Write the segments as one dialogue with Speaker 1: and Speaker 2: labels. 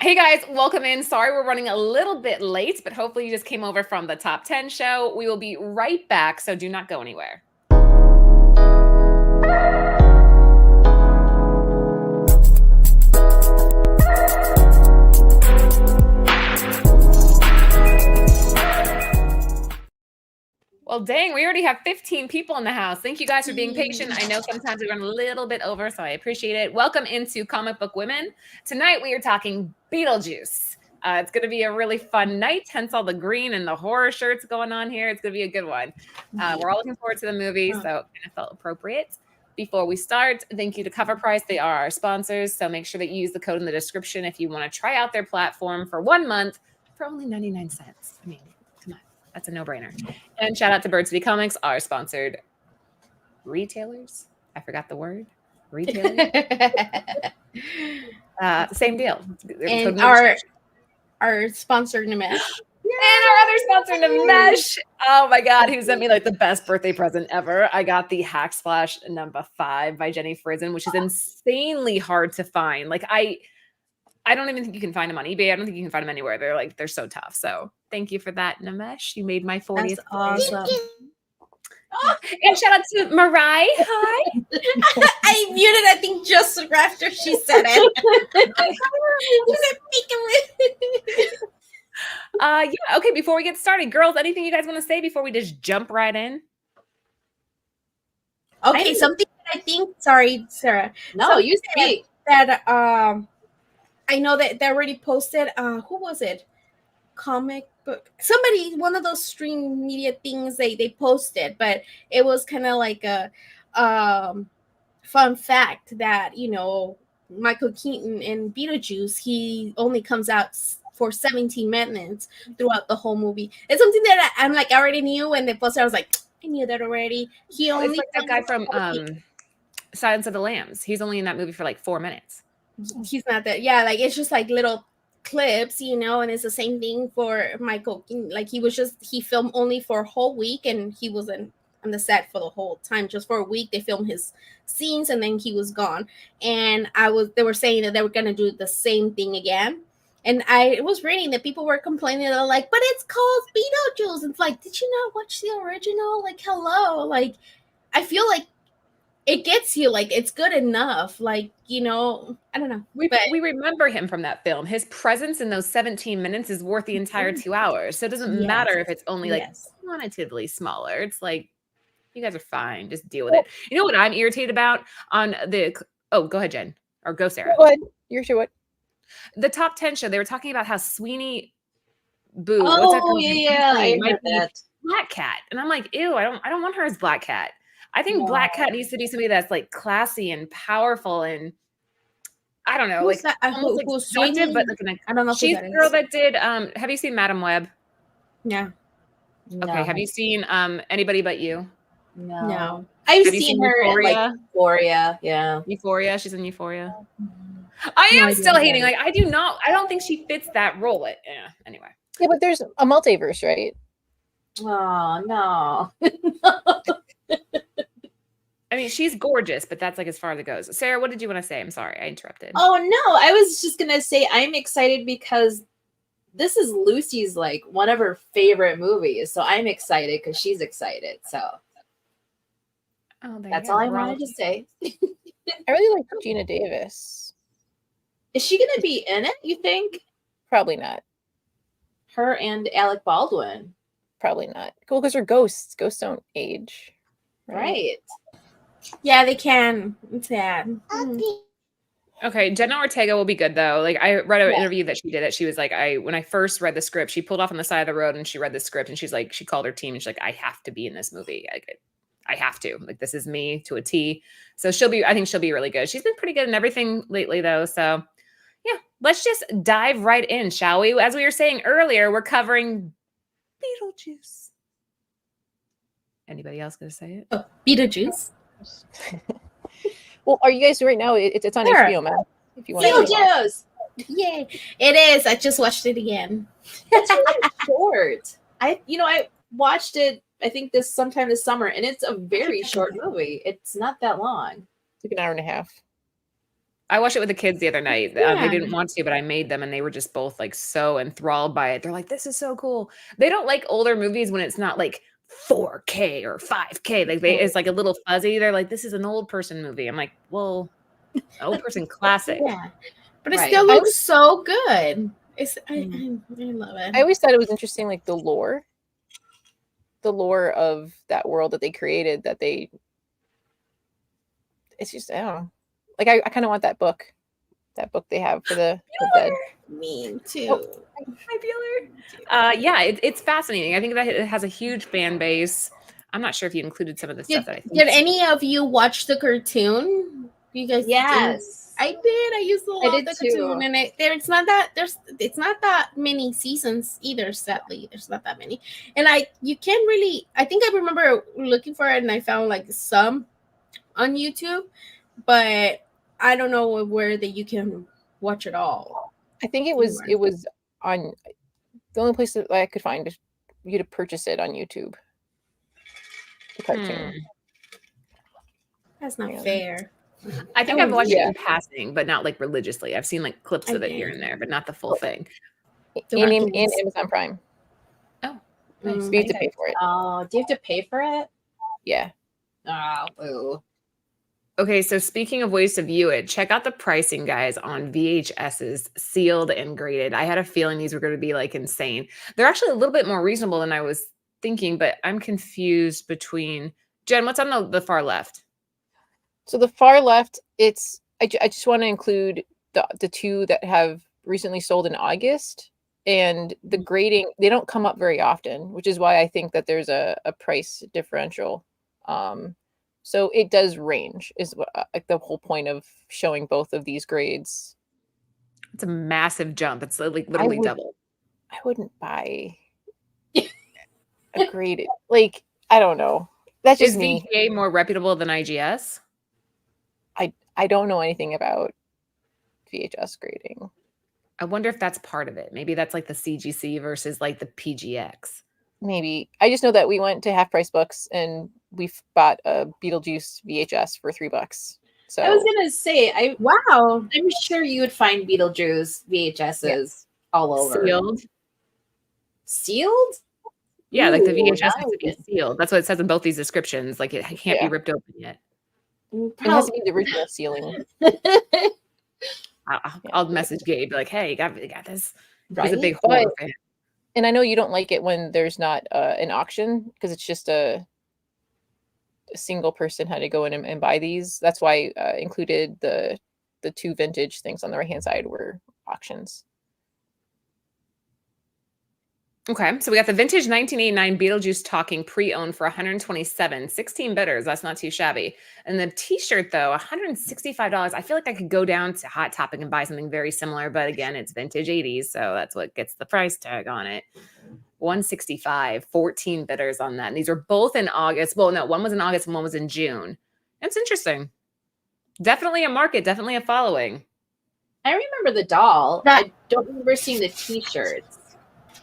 Speaker 1: Hey guys, welcome in. Sorry we're running a little bit late, but hopefully you just came over from the Top 10 show. We will be right back, so do not go anywhere. Well, dang, we already have 15 people in the house. Thank you guys for being patient. I know sometimes we run a little bit over, so I appreciate it. Welcome into Comic Book Women. Tonight we are talking Beetlejuice. It's going to be a really fun night, hence all the green and the horror shirts going on here. It's going to be a good one. We're all looking forward to the movie, so it kind of felt appropriate. Before we start, thank you to Cover Price. They are our sponsors, so make sure that you use the code in the description if you want to try out their platform for 1 month for only 99 cents. I mean, come on. That's a no-brainer. And shout out to Bird City Comics, our sponsored retailers. I forgot the word. Retailers. Same deal.
Speaker 2: And our sponsor, Nimesh.
Speaker 1: And our other sponsor, Nimesh. Oh my God, he sent me like the best birthday present ever. I got the Hack Splash number 5 by Jenny Frizen, which is insanely hard to find. Like I don't even think you can find them on eBay. I don't think you can find them anywhere. They're so tough. So thank you for that, Nimesh. You made my 40th.
Speaker 2: That's awesome.
Speaker 1: And shout out to Mariah. Hi.
Speaker 2: I muted, I think, just after she said it.
Speaker 1: Yeah, okay, before we get started, girls, anything you guys want to say before we just jump right in?
Speaker 2: Okay, something that I think, sorry, Sarah.
Speaker 3: No, you speak.
Speaker 2: That I know that they already posted, who was it? Comic book, somebody, one of those stream media things they posted, but it was kind of like a fun fact that, you know, Michael Keaton in Beetlejuice, he only comes out for 17 minutes throughout the whole movie. It's something that I'm like, I already knew, and the poster I was like, I knew that already. He only
Speaker 1: it's like that guy from Silence of the Lambs. He's only in that movie for like 4 minutes.
Speaker 2: He's not that, yeah, like it's just like little clips, you know, and it's the same thing for Michael. Like he filmed only for a whole week, and he wasn't on the set for the whole time. Just for a week, they filmed his scenes, and then he was gone. And they were saying that they were gonna do the same thing again. And I was reading that people were complaining. They're like, but it's called Beetlejuice. It's like, did you not watch the original? Like, hello. Like, I feel like it gets you, like, it's good enough. Like, you know, I don't know.
Speaker 1: We remember him from that film. His presence in those 17 minutes is worth the entire 2 hours. So it doesn't matter if it's only like quantitatively smaller. It's like, you guys are fine. Just deal with it. You know what I'm irritated about on the, go ahead, Jen, or go, Sarah.
Speaker 4: Go ahead. You're sure what?
Speaker 1: The Top 10 show, they were talking about how Sweeney Boo.
Speaker 3: I heard that.
Speaker 1: Black Cat. And I'm like, ew, I don't want her as Black Cat. I think Black Cat needs to be somebody that's like classy and powerful, and I don't know,
Speaker 2: who's
Speaker 1: like
Speaker 2: that?
Speaker 1: almost like seductive, but like
Speaker 2: I don't know.
Speaker 1: She's the girl that did have you seen Madam Web?
Speaker 2: Yeah.
Speaker 1: Okay. Have you seen Anybody But You?
Speaker 2: No.
Speaker 3: I've seen her Euphoria? Like Euphoria. Yeah.
Speaker 1: Euphoria. She's in Euphoria. I am still hating. Like, I don't think she fits that role. Anyway.
Speaker 4: Yeah, but there's a multiverse, right?
Speaker 3: Oh, no.
Speaker 1: I mean, she's gorgeous, but that's like as far as it goes. Sarah, what did you want to say? I'm sorry, I interrupted.
Speaker 3: Oh, no. I was just going to say I'm excited because this is Lucy's, like, one of her favorite movies. So I'm excited because she's excited. So that's all I wanted to say.
Speaker 4: I really like Gina Davis.
Speaker 3: Is she going to be in it, you think?
Speaker 4: Probably not.
Speaker 3: Her and Alec Baldwin.
Speaker 4: Probably not. Cool, because they're ghosts. Ghosts don't age.
Speaker 3: Right.
Speaker 2: Yeah, they can. It's sad.
Speaker 1: Okay, Jenna Ortega will be good though. Like, I read an interview that she did it. She was like, when I first read the script, she pulled off on the side of the road and she read the script and she's like, she called her team and she's like, I have to be in this movie. I have to. Like, this is me to a T. So I think she'll be really good. She's been pretty good in everything lately though. So yeah, let's just dive right in, shall we? As we were saying earlier, we're covering Beetlejuice. Anybody else gonna say it?
Speaker 2: Oh, Beetlejuice.
Speaker 4: Well, are you guys right now? It's on HBO, man. If you want
Speaker 3: Beetlejuice.
Speaker 2: Yay! It is. I just watched it again.
Speaker 3: It's really short. I watched it. I think sometime this summer, and it's a very short movie. It's not that long.
Speaker 4: It's like an hour and a half.
Speaker 1: I watched it with the kids the other night. They
Speaker 2: Yeah.
Speaker 1: didn't want to, but I made them, and they were just both like so enthralled by it. They're like, "This is so cool." They don't like older movies when it's not like 4K or 5K. Like it's like a little fuzzy. They're like, "This is an old person movie." I'm like, "Well, an old person classic."
Speaker 2: Yeah, but it
Speaker 3: Right.
Speaker 2: still looks so good. It's I love it.
Speaker 4: I always thought it was interesting, like the lore of that world that they created. It's just, I don't know. Like I kind of want that book they have for the dead.
Speaker 2: Me too.
Speaker 4: Oh.
Speaker 1: Hi, Bueller. Yeah, it's fascinating. I think that it has a huge fan base. I'm not sure if you included some of the stuff that I think.
Speaker 2: Did any of you watch the cartoon? You guys?
Speaker 3: Yes.
Speaker 2: I did. I used to love
Speaker 3: did
Speaker 2: the
Speaker 3: too.
Speaker 2: cartoon, and it's not that many seasons either. Sadly, there's not that many, and you can't really. I think I remember looking for it, and I found like some on YouTube, but I don't know where that you can watch it all.
Speaker 4: I think it was on the only place that I could find you to purchase it on YouTube. The cartoon.
Speaker 2: That's not
Speaker 4: Yeah.
Speaker 2: fair.
Speaker 1: I think I've watched it
Speaker 4: Yeah.
Speaker 1: in passing, but not like religiously. I've seen like clips of it here and there, but not the full thing.
Speaker 4: In Amazon Prime.
Speaker 1: Oh,
Speaker 2: nice.
Speaker 4: So you have to pay for it.
Speaker 3: Oh, do you have to pay for it?
Speaker 4: Yeah.
Speaker 3: Oh, ooh.
Speaker 1: Okay, so speaking of ways to view it, check out the pricing, guys, on VHSs, sealed and graded. I had a feeling these were going to be like insane. They're actually a little bit more reasonable than I was thinking, but I'm confused between Jen. What's on the far left?
Speaker 4: So the far left, I just want to include the two that have recently sold in August, and the grading, they don't come up very often, which is why I think that there's a price differential. So it does range, is what, like the whole point of showing both of these grades.
Speaker 1: It's a massive jump. It's like literally double.
Speaker 4: I wouldn't buy a graded, like, I don't know. That's just
Speaker 1: Is
Speaker 4: me.
Speaker 1: VGA more reputable than IGS?
Speaker 4: I don't know anything about VHS grading.
Speaker 1: I wonder if that's part of it. Maybe that's like the CGC versus like the PGX.
Speaker 4: Maybe. I just know that we went to Half Price Books and we bought a Beetlejuice VHS for $3. So
Speaker 3: I was gonna say,
Speaker 2: Wow.
Speaker 3: I'm sure you would find Beetlejuice VHSs all over.
Speaker 1: Sealed?
Speaker 3: Sealed?
Speaker 1: Yeah, like the
Speaker 3: Ooh,
Speaker 1: VHS has to be sealed. That's what it says in both these descriptions. Like it can't be ripped open yet.
Speaker 4: it has to be the original sealing.
Speaker 1: I'll message Gabe, be like, hey, you got this.
Speaker 3: Right?
Speaker 1: He's a big horror fan.
Speaker 4: And I know you don't like it when there's not an auction, because it's just a single person had to go in and buy these. That's why I included the two vintage things on the right hand side were auctions.
Speaker 1: Okay, so we got the vintage 1989 Beetlejuice Talking pre-owned for $127, 16 bidders. That's not too shabby. And the t-shirt though, $165. I feel like I could go down to Hot Topic and buy something very similar, but again, it's vintage 80s, so that's what gets the price tag on it. 165, 14 bidders on that. And these were both in August. Well, no, one was in August and one was in June. It's interesting. Definitely a market, definitely a following.
Speaker 3: I remember the doll. I don't remember seeing the t-shirts.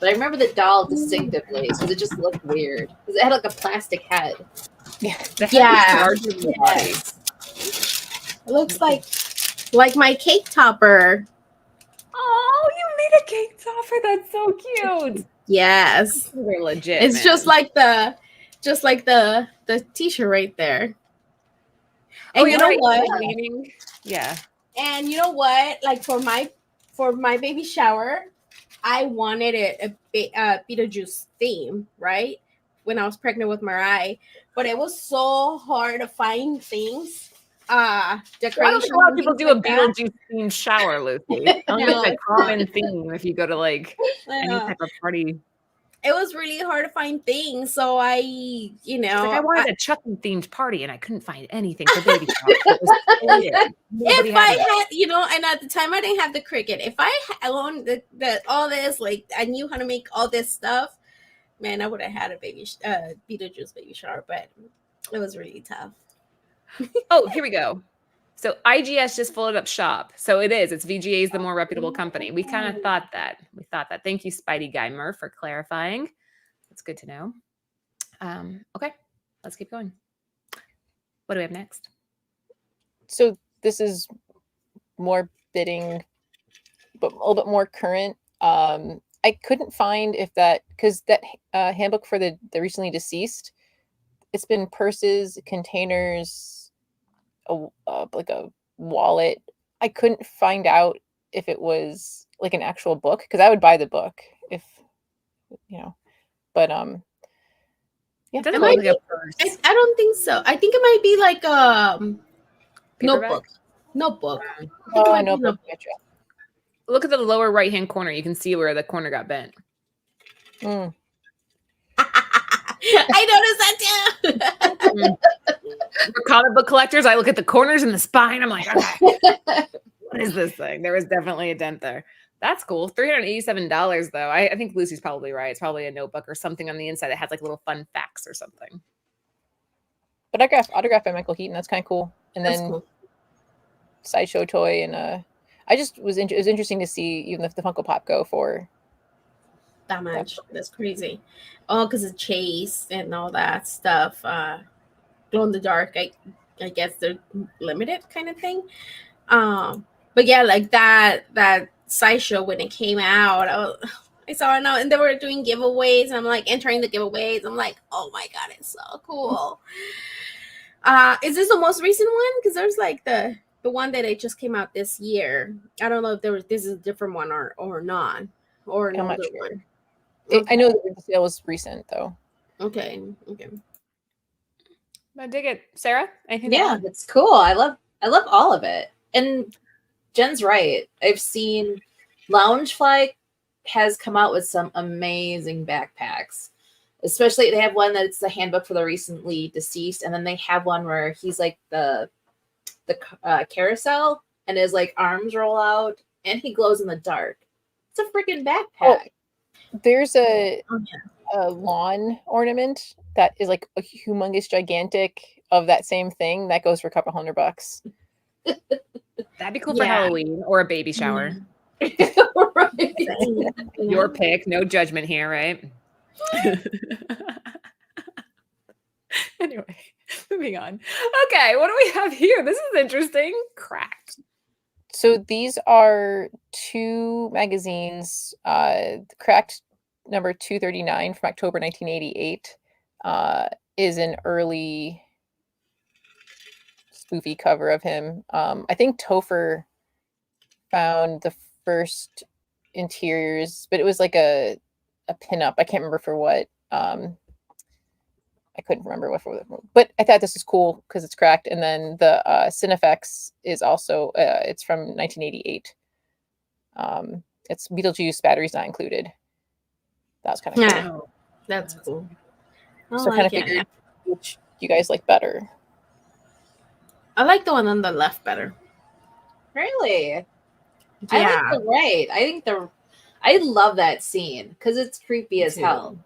Speaker 3: But I remember the doll distinctively because it just looked weird. Because it had like a plastic head.
Speaker 1: Yeah. The head was larger than the body.
Speaker 2: It looks like my cake topper.
Speaker 1: Oh, you made a cake topper. That's so cute.
Speaker 2: Yes.
Speaker 1: They're legit.
Speaker 2: It's
Speaker 1: man.
Speaker 2: just like the t-shirt right there. And you know what?
Speaker 1: Yeah.
Speaker 2: And you know what? Like for my baby shower, I wanted it a Beetlejuice theme, right? When I was pregnant with Mariah, but it was so hard to find things. Decorations.
Speaker 1: A lot of people do a Beetlejuice themed shower, Lucy. It's a common theme if you go to like any type of party.
Speaker 2: It was really hard to find things, so I
Speaker 1: wanted a Chucky themed party and I couldn't find anything for baby shower.
Speaker 2: If I had, and at the time I didn't have the Cricut. If I owned the all this, like I knew how to make all this stuff, man, I would have had a Beetlejuice baby shower, but it was really tough.
Speaker 1: Oh, here we go. So IGS just followed up shop. So it's VGA is the more reputable company. We kind of thought that. Thank you, Spidey Guy Murph, for clarifying. That's good to know. Okay, let's keep going. What do we have next?
Speaker 4: So this is more bidding, but a little bit more current. I couldn't find if that, because that handbook for the recently deceased, it's been purses, containers, like a wallet. I couldn't find out if it was like an actual book, because I would buy the book if but
Speaker 1: It doesn't
Speaker 2: It
Speaker 1: look
Speaker 2: might
Speaker 1: like a purse.
Speaker 2: I don't think so. I think it might be like
Speaker 1: Paperback?
Speaker 2: Notebook. I think it
Speaker 4: oh,
Speaker 2: might be
Speaker 4: notebook.
Speaker 1: Look at the lower right-hand corner. You can see where the corner got bent.
Speaker 2: I noticed that too.
Speaker 1: For comic book collectors, I look at the corners and the spine. I'm like, okay, what is this thing? There was definitely a dent there. That's cool. $387 though. I think Lucy's probably right. It's probably a notebook or something on the inside that has like little fun facts or something.
Speaker 4: But autographed by Michael Keaton. That's kind of cool. And
Speaker 2: That's
Speaker 4: then
Speaker 2: cool.
Speaker 4: sideshow toy, and I just it was interesting to see even if the Funko Pop go for
Speaker 2: That much. That's crazy. Oh, because of Chase and all that stuff. Glow in the dark. I guess they're limited kind of thing. But yeah, like that sideshow when it came out, I saw it now, and they were doing giveaways, and I'm like entering the giveaways. I'm like, oh my god, it's so cool. Is this the most recent one? Because there's like the one that it just came out this year. I don't know if this is a different one or not, or an
Speaker 4: I'm not
Speaker 2: older
Speaker 4: sure.
Speaker 2: one.
Speaker 4: I know the sale was recent though.
Speaker 2: Okay.
Speaker 1: I dig it. Sarah, anything to
Speaker 3: Yeah,
Speaker 1: add?
Speaker 3: it's cool. I love all of it. And Jen's right. I've seen Loungefly has come out with some amazing backpacks. Especially they have one that's the handbook for the recently deceased, and then they have one where he's like the carousel and his like arms roll out and he glows in the dark. It's a freaking backpack.
Speaker 4: Oh, there's a
Speaker 2: Oh,
Speaker 4: a lawn ornament that is like a humongous gigantic of that same thing that goes for a couple $100.
Speaker 1: That'd be cool for
Speaker 2: Yeah.
Speaker 1: Halloween or a baby shower.
Speaker 3: Right.
Speaker 1: Your pick. No judgment here, right? Anyway, moving on. Okay, what do we have here? This is interesting. Cracked.
Speaker 4: So these are two magazines. Cracked number 239 from October 1988 is an early spoofy cover of him. I think Topher found the first interiors, but it was like a pinup. I can't remember for what. I couldn't remember what for, but I thought this was cool because it's cracked. And then the Cinefex is also it's from 1988. It's Beetlejuice, batteries not included. That was kind of
Speaker 2: Yeah.
Speaker 4: cool.
Speaker 2: That's cool.
Speaker 4: So kind of figured which you guys like better.
Speaker 2: I like the one on the left better.
Speaker 3: Really?
Speaker 2: Yeah.
Speaker 3: I like the right. I love that scene because it's creepy as
Speaker 2: too.
Speaker 3: hell.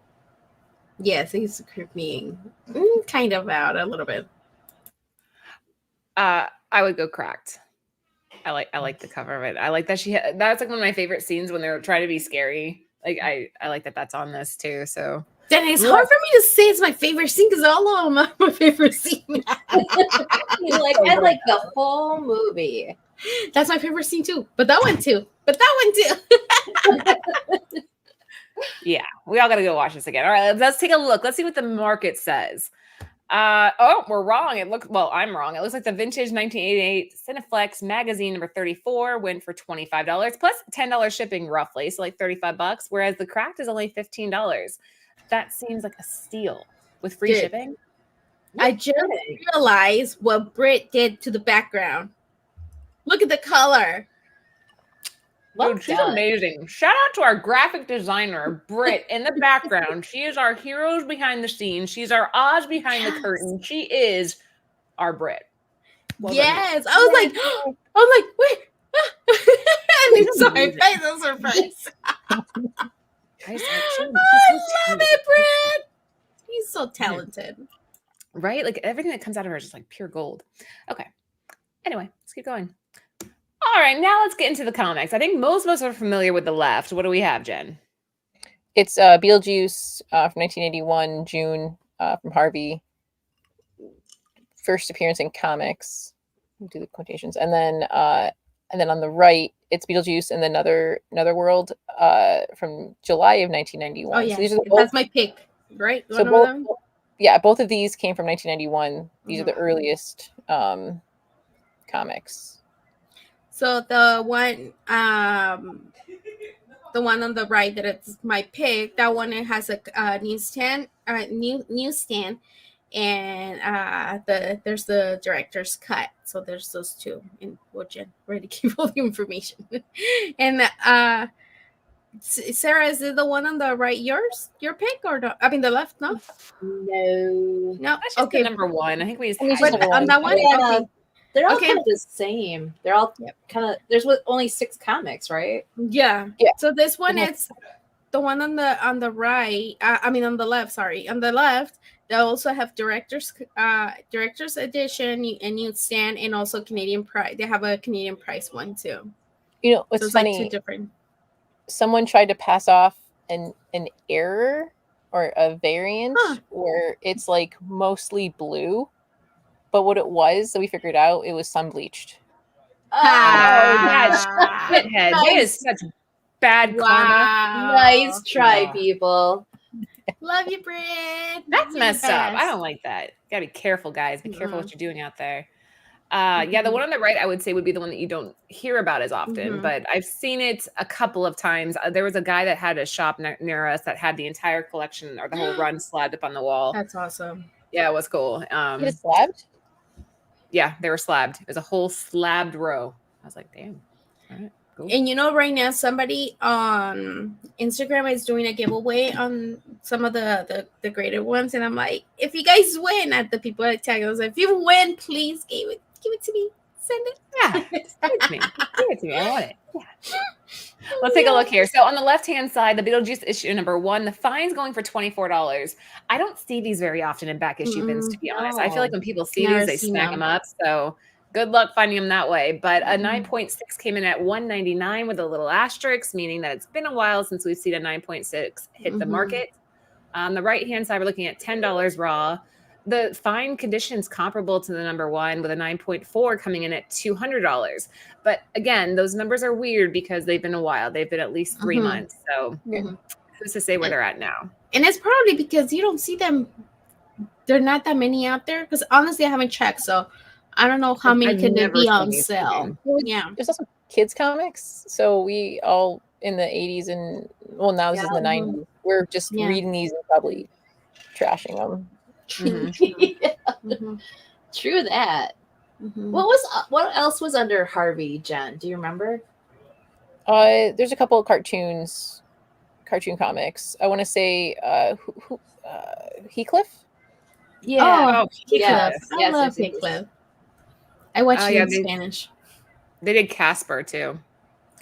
Speaker 2: Yes, he's creeping kind of out a little bit.
Speaker 1: I would go cracked. I like the cover of it. I like that that's like one of my favorite scenes when they're trying to be scary. Like I like that that's on this too. So
Speaker 2: Then it's hard for me to say it's my favorite scene because all of them are my favorite scene.
Speaker 3: I like the whole movie.
Speaker 2: That's my favorite scene too. But that one too.
Speaker 1: yeah, we all gotta go watch this again. All right, let's take a look. Let's see what the market says. Oh, we're wrong. I'm wrong. It looks like the vintage 1988 Cineflex magazine number 34 went for $25 plus $10 shipping roughly, so like $35, whereas the cracked is only $15. That seems like a steal with free
Speaker 2: Dude.
Speaker 1: shipping.
Speaker 2: I just realized what Britt did to the background. Look at the color.
Speaker 1: Dude, she's amazing. Shout out to our graphic designer, Britt, in the background. She is our heroes behind the scenes. She's our Oz behind the curtain. She is our Britt. Well
Speaker 2: yes. I was like, wait. And then saw her face. I was surprised. I love it, Britt. He's so talented.
Speaker 1: Right? Like everything that comes out of her is just like pure gold. Okay. Anyway, let's keep going. All right, now let's get into the comics. I think most of us are familiar with the left. What do we have, Jen?
Speaker 4: It's Beetlejuice from 1981, June, from Harvey. First appearance in comics. Do the quotations. And then And then on the right, it's Beetlejuice and Another World from July of 1991.
Speaker 2: Oh yeah,
Speaker 4: So these are
Speaker 2: that's my pick, right?
Speaker 4: So
Speaker 2: One of them?
Speaker 4: both of these came from 1991. These are the earliest comics.
Speaker 2: So the one on the right that it's my pick, that one, it has a newsstand, and there's the director's cut. So there's those two, and we'll ready to keep all the information. And Sarah, is it the one on the right your pick, or no? I mean the left? No,
Speaker 3: No.
Speaker 1: That's just the number one. I think we just
Speaker 2: But
Speaker 1: had
Speaker 2: on that one,
Speaker 3: Yeah.
Speaker 2: okay.
Speaker 3: They're all
Speaker 2: Okay.
Speaker 3: kind of the same. They're all kind of. There's only 6 comics, right?
Speaker 2: Yeah.
Speaker 4: Yeah.
Speaker 2: So this one is the one on the right. I mean on the left. Sorry, on the left. They also have director's edition and newsstand, and also Canadian price. They have a Canadian price one too.
Speaker 4: You know,
Speaker 2: So
Speaker 4: it's funny.
Speaker 2: like 2 different.
Speaker 4: Someone tried to pass off an error or a variant where it's like mostly blue, but what it was that we figured out, it was sun bleached.
Speaker 1: that's shithead. That is such bad karma.
Speaker 3: Nice try,
Speaker 1: Yeah.
Speaker 3: people.
Speaker 2: Love you, Brit.
Speaker 1: That's
Speaker 2: You're
Speaker 1: messed
Speaker 2: the
Speaker 1: up. I
Speaker 2: best.
Speaker 1: don't like that. Gotta be careful, guys. Be careful
Speaker 2: Mhm.
Speaker 1: what you're doing out there. Yeah, the one on the right, I would say, would be the one that you don't hear about as often,
Speaker 2: Mhm.
Speaker 1: but I've seen it a couple of times. There was a guy that had a shop near us that had the entire collection or the whole run slabbed up on the wall.
Speaker 2: That's awesome.
Speaker 1: Yeah, it was cool.
Speaker 4: It slabbed?
Speaker 1: Yeah, they were slabbed. It was a whole slabbed row. I was like, damn. All right, cool.
Speaker 2: And you know, right now somebody on Instagram is doing a giveaway on some of the graded ones, and I'm like, if you guys win, at the people that tag us, if you win, please give it to me. Send it.
Speaker 1: Yeah, give it to me. Give it to me. I want it. Yeah. Let's take a look here. So on the left-hand side, the Beetlejuice issue number 1, the fine's going for $24. I don't see these very often in back issue bins, to be honest. I feel like when people see
Speaker 2: Never
Speaker 1: these, they
Speaker 2: seen
Speaker 1: snag
Speaker 2: them.
Speaker 1: them up. So good luck finding them that way. But a 9.6 came in at $199 with a little asterisk, meaning that it's been a while since we've seen a 9.6 hit the market. On the right-hand side, we're looking at $10 raw. The fine condition is comparable to the number 1 with a 9.4 coming in at $200. But again, those numbers are weird because they've been a while. They've been at least 3 months. So who's to say where they're at now?
Speaker 2: And it's probably because you don't see them. There are not that many out there. Because honestly, I haven't checked, so I don't know how many could there be on sale. Yeah,
Speaker 4: there's also kids comics. So we all in the 80s and now this is the 90s. We're just reading these and probably trashing them.
Speaker 3: True that. What else was under Harvey, Jen? Do you remember?
Speaker 4: There's a couple of cartoon comics. I want to say Heathcliff.
Speaker 2: Yeah.
Speaker 3: Yes.
Speaker 2: I love Heathcliff. I watch it in Spanish.
Speaker 1: They did Casper too.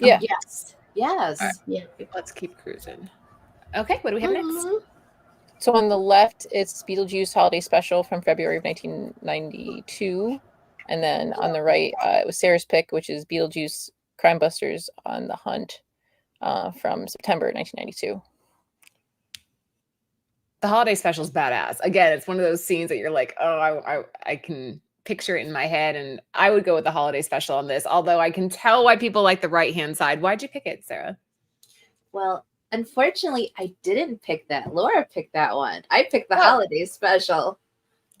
Speaker 4: Yeah.
Speaker 3: Yes.
Speaker 1: Right.
Speaker 2: Yeah.
Speaker 1: Let's keep cruising. Okay, what do we have next?
Speaker 4: So on the left, it's Beetlejuice Holiday Special from February of 1992. And then on the right, it was Sarah's pick, which is Beetlejuice Crime Busters on the Hunt from September 1992.
Speaker 1: The holiday special is badass. Again, it's one of those scenes that you're like, oh, I can picture it in my head. And I would go with the holiday special on this, although I can tell why people like the right-hand side. Why'd you pick it, Sarah?
Speaker 3: Well, unfortunately, I didn't pick that. Laura picked that one. I picked the holiday special.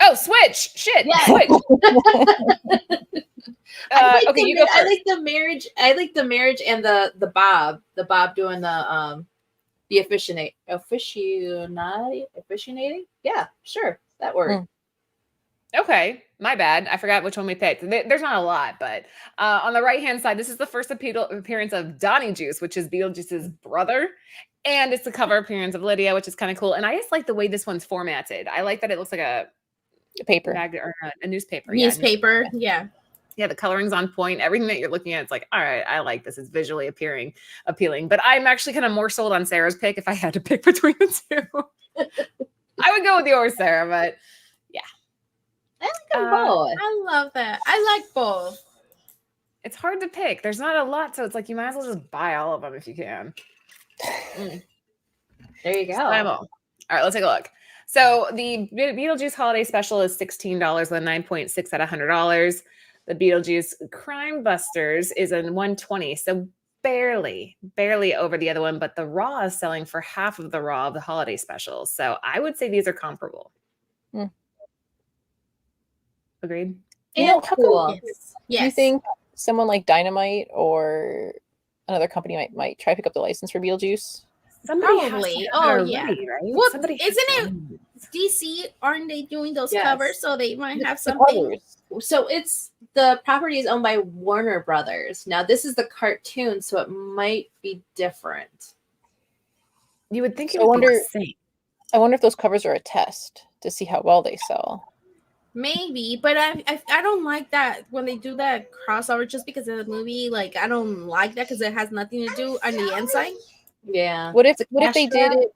Speaker 1: Oh, switch! Shit!
Speaker 3: Yeah.
Speaker 1: Switch! Okay, you go first.
Speaker 3: I like the marriage. I like the marriage and the Bob. The Bob doing the officiating. Yeah, sure, that word.
Speaker 1: Okay, my bad. I forgot which one we picked. There's not a lot, but on the right-hand side, this is the first appearance of Donnie Juice, which is Beetlejuice's brother. And it's the cover appearance of Lydia, which is kind of cool. And I just like the way this one's formatted. I like that it looks like a
Speaker 4: paper
Speaker 1: or a newspaper.
Speaker 2: Newspaper, yeah.
Speaker 1: Yeah, the coloring's on point. Everything that you're looking at, it's like, all right, I like this. It's visually appealing. But I'm actually kind of more sold on Sarah's pick if I had to pick between the two. I would go with yours, Sarah, but yeah.
Speaker 3: I like them both.
Speaker 2: I love that. I like both.
Speaker 1: It's hard to pick. There's not a lot, so it's like you might as well just buy all of them if you can.
Speaker 3: There you go.
Speaker 1: All right, let's take a look. So the Beetlejuice Holiday Special is $16 with a 9.6 at $100. The Beetlejuice Crime Busters is a 120, so barely over the other one, but the Raw is selling for half of the Raw of the holiday specials. So I would say these are comparable. Agreed?
Speaker 3: And
Speaker 4: how
Speaker 3: cool.
Speaker 4: come you think someone like Dynamite or another company might try to pick up the license for Beetlejuice?
Speaker 1: Somebody
Speaker 2: Probably.
Speaker 1: has to
Speaker 2: Oh,
Speaker 1: have it
Speaker 2: yeah.
Speaker 1: already, right?
Speaker 2: Well,
Speaker 1: Somebody has
Speaker 2: isn't
Speaker 1: to
Speaker 2: it
Speaker 1: own it.
Speaker 2: DC? Aren't they doing those
Speaker 3: Yes.
Speaker 2: covers? So they might have
Speaker 4: The
Speaker 2: something.
Speaker 4: covers.
Speaker 3: So it's the property is owned by Warner Brothers. Now this is the cartoon, so it might be different.
Speaker 1: You would think it
Speaker 4: So I
Speaker 1: would be
Speaker 4: wonder-
Speaker 1: the same.
Speaker 4: I wonder if those covers are a test to see how well they sell.
Speaker 2: Maybe, but I don't like that when they do that crossover just because of the movie. Like, I don't like that because it has nothing to do on the inside.
Speaker 3: Yeah.
Speaker 4: What if
Speaker 3: It's a
Speaker 4: what if they
Speaker 3: cash
Speaker 4: did
Speaker 3: grab.
Speaker 4: it?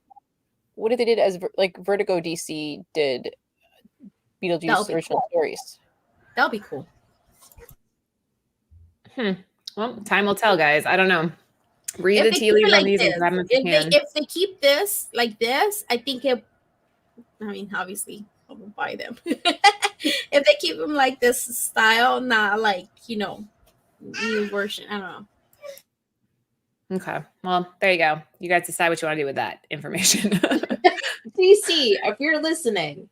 Speaker 4: What if they did as like Vertigo DC did Beetlejuice
Speaker 2: be
Speaker 4: original stories?
Speaker 2: That'll be cool.
Speaker 1: Well, time will tell, guys. I don't know. Read
Speaker 2: If
Speaker 1: the
Speaker 2: they
Speaker 1: tea
Speaker 2: keep
Speaker 1: leaves
Speaker 2: it
Speaker 1: on these and grab them if you can.
Speaker 2: if they keep this like this, I think it. I mean, obviously, I will buy them. If they keep them like this style, not like new version. I don't know.
Speaker 1: Okay. Well, there you go. You guys decide what you want to do with that information.
Speaker 3: DC, if you're listening.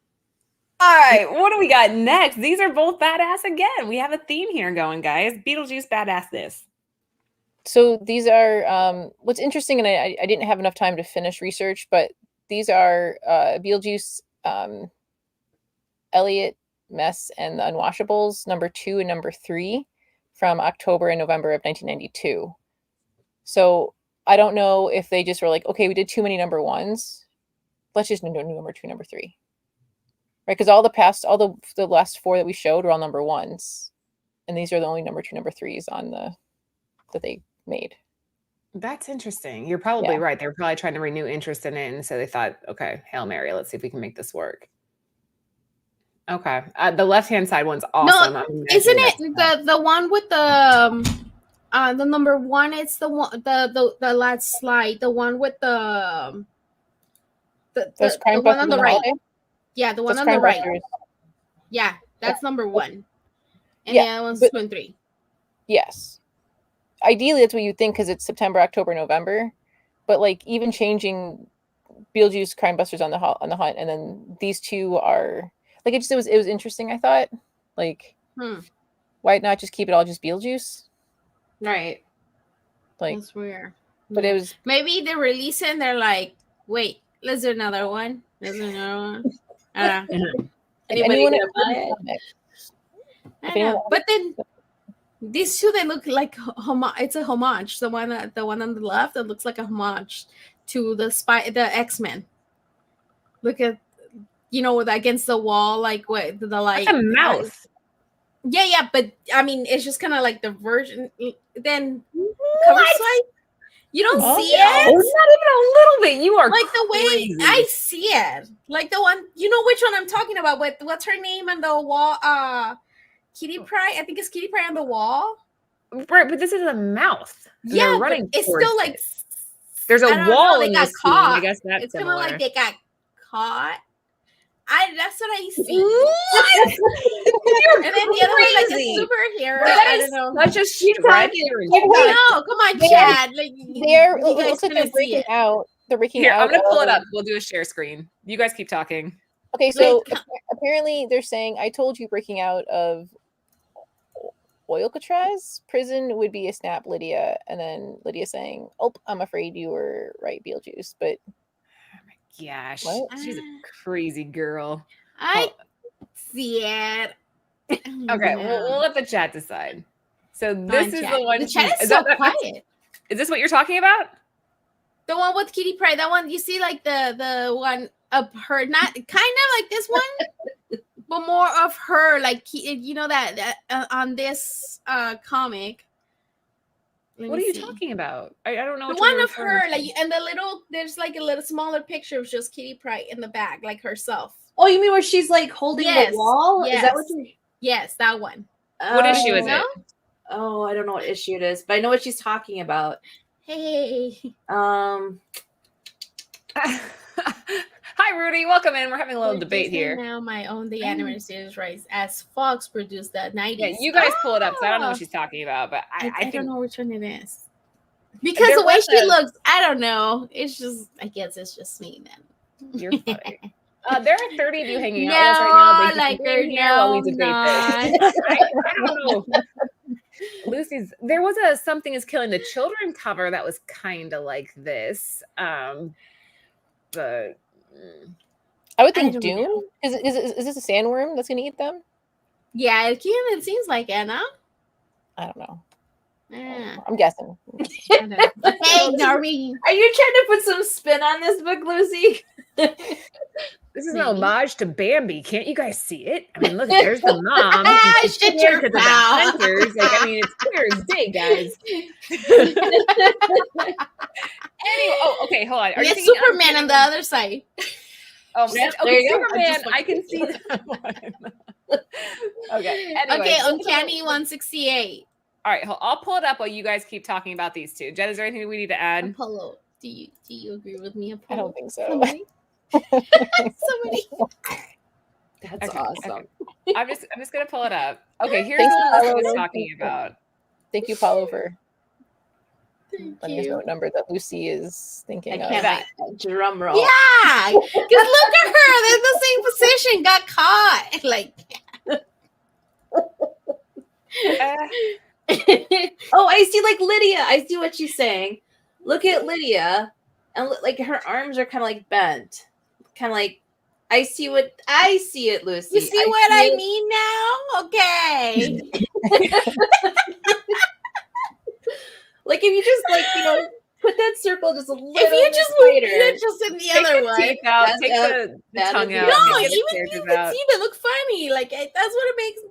Speaker 1: All right. What do we got next? These are both badass again. We have a theme here going, guys. Beetlejuice badassness.
Speaker 4: So these are what's interesting, and I didn't have enough time to finish research, but these are Beetlejuice, Elliot Mess and the Unwashables, number 2 and number 3 from October and November of 1992. So I don't know if they just were like, okay, we did too many number 1s. Let's just do number 2, number 3. Right? Because all the last 4 that we showed were all number 1s. And these are the only number 2, number 3s on that they made.
Speaker 1: That's interesting. You're probably right. They were probably trying to renew interest in it. And so they thought, okay, Hail Mary, let's see if we can make this work. Okay. The left-hand side one's awesome.
Speaker 2: No, isn't it the one with the number 1? It's the one the last slide. The one with the one on the right. Yeah, the one on the right. Yeah, that's number 1. And the other one's 2 and 3.
Speaker 4: Yes. Ideally, that's what you'd think because it's September, October, November. But like even changing Beetlejuice, Crime Busters on the hunt, and then these 2 are like it was interesting. I thought like why not just keep it all just Beetlejuice?
Speaker 3: Right.
Speaker 2: Like that's weird.
Speaker 4: But it was
Speaker 2: maybe they release it and they're like, wait, let's do another one. Let's do another one.
Speaker 3: Anybody gonna buy it?
Speaker 2: But then these 2 they look like it's a homage. The one on the left that looks like a homage to the X-Men. Look at against the wall, like what the like
Speaker 1: a mouth.
Speaker 2: Yeah, but I mean it's just kind of like the version. Then cover slide. You don't see it.
Speaker 1: Not even a little bit. You are
Speaker 2: like the
Speaker 1: crazy.
Speaker 2: way I see it. Like the one, which one I'm talking about. What's her name on the wall? Kitty Pryde. I think it's Kitty Pryde on the wall.
Speaker 1: Right, but this is a mouth.
Speaker 2: Yeah,
Speaker 1: running.
Speaker 2: It's still like
Speaker 1: there's a wall
Speaker 2: they
Speaker 1: in
Speaker 2: got
Speaker 1: this
Speaker 2: caught.
Speaker 1: Scene. I guess that's
Speaker 2: it's kind of like they got caught. That's what I see. And then the other one like a superhero. I don't know.
Speaker 1: That's just stretch.
Speaker 2: No, come on, Chad. Like,
Speaker 4: it looks like they're breaking out. They're breaking out.
Speaker 1: I'm gonna pull it up. We'll do a share screen. You guys keep talking.
Speaker 4: Okay, so apparently they're saying, I told you breaking out of Alcatraz prison would be a snap, Lydia. And then Lydia saying, oh, I'm afraid you were right, Beetlejuice. But
Speaker 1: gosh, she's a crazy girl.
Speaker 2: I see it.
Speaker 1: Okay, we'll let the chat decide. So this is the one.
Speaker 2: The chat is so quiet.
Speaker 1: Is this what you're talking about?
Speaker 2: The one with Kitty Pryde. That one you see, like the one of her, not kind of like this one, but more of her, like that on this comic.
Speaker 1: What are you talking about? I don't know.
Speaker 2: The one of her, like, and there's like a little smaller picture of just Kitty Pryde in the back, like herself.
Speaker 3: Oh, you mean where she's like holding the wall?
Speaker 2: Yes.
Speaker 3: Is that what you?
Speaker 2: Yes, that one.
Speaker 1: What issue is it?
Speaker 3: Oh, I don't know what issue it is, but I know what she's talking about.
Speaker 2: Hey.
Speaker 1: Hi, Hi, Rudy. Welcome in. We're having a little
Speaker 2: For
Speaker 1: debate
Speaker 2: Disney
Speaker 1: here.
Speaker 2: Now, I own the animated series rights as Fox produced the 90s.
Speaker 1: Yeah, you guys pull it up. So I don't know what she's talking about, but I
Speaker 2: I
Speaker 1: think
Speaker 2: don't know which one it is. Because
Speaker 1: There
Speaker 2: the way
Speaker 1: was
Speaker 2: she
Speaker 1: a-
Speaker 2: looks, I don't know. It's just, I guess it's just me then.
Speaker 1: you're funny. There are 30 of you hanging out with us right now. Thank you
Speaker 2: like
Speaker 1: for
Speaker 2: her.
Speaker 1: being here while we
Speaker 2: No,
Speaker 1: debate this.
Speaker 2: not.
Speaker 1: I don't know. Lucy's. There was a "Something Is Killing the Children" cover that was kind of like this, but
Speaker 4: I would
Speaker 2: I
Speaker 4: think
Speaker 2: don't
Speaker 4: Dune.
Speaker 2: know.
Speaker 4: Is this a sandworm that's gonna eat them?
Speaker 2: Yeah, it seems like Anna.
Speaker 4: I don't know.
Speaker 2: Yeah.
Speaker 4: I'm guessing.
Speaker 2: I don't know. Hey, ignore me.
Speaker 3: Are you trying to put some spin on this book, Lucy?
Speaker 1: this is
Speaker 2: Maybe.
Speaker 1: an homage to Bambi. Can't you guys see it? I mean, look, there's the mom.
Speaker 2: Ah,
Speaker 1: She's
Speaker 2: shut
Speaker 1: scared
Speaker 2: your
Speaker 1: because of the
Speaker 2: mouth.
Speaker 1: hunters. Like, I mean, it's clear as day, guys. Anyway, okay, hold on. Are
Speaker 2: We
Speaker 1: you
Speaker 2: get
Speaker 1: thinking
Speaker 2: Superman on the other side.
Speaker 3: Yep, there
Speaker 1: okay,
Speaker 3: you go.
Speaker 1: Superman. I can see that one. Okay. Anyway,
Speaker 2: Okay,
Speaker 1: so
Speaker 2: Uncanny 168.
Speaker 1: all right, I'll pull it up while you guys keep talking about these two. Jen, is there anything we need to add?
Speaker 2: Apollo. Do you agree with me,
Speaker 4: I
Speaker 2: Apollo?
Speaker 4: don't think so.
Speaker 2: Somebody? Somebody.
Speaker 3: That's
Speaker 1: Okay,
Speaker 3: awesome.
Speaker 1: okay. I'm just gonna pull it up. Okay, here's
Speaker 4: Thanks,
Speaker 1: what Lucy was
Speaker 4: Paulo.
Speaker 1: talking about.
Speaker 4: Thank you, Paulo, for
Speaker 2: Thank
Speaker 4: letting us know
Speaker 2: you.
Speaker 4: what number that Lucy is
Speaker 3: I
Speaker 4: thinking of.
Speaker 3: can't
Speaker 1: that.
Speaker 3: make that drum roll.
Speaker 2: Yeah, because look at her. They're in the same position. Got caught. Like,
Speaker 3: Oh, I see like Lydia. I see what she's saying. Look at Lydia. And like her arms are kind of like bent. Kind of like I see it, Lucy.
Speaker 2: you see what I mean now? Okay.
Speaker 3: Like if you just like, put that circle just a little
Speaker 2: If you
Speaker 3: bit
Speaker 2: just
Speaker 3: tighter.
Speaker 2: you're just in the
Speaker 1: Take
Speaker 2: other
Speaker 1: the
Speaker 2: one.
Speaker 1: teeth out,
Speaker 3: That's
Speaker 1: take the
Speaker 3: that
Speaker 1: tongue
Speaker 3: is
Speaker 1: out.
Speaker 3: the-
Speaker 2: No,
Speaker 1: get the
Speaker 2: even
Speaker 1: characters
Speaker 2: you can
Speaker 1: out.
Speaker 2: see they look funny. Like that's what it makes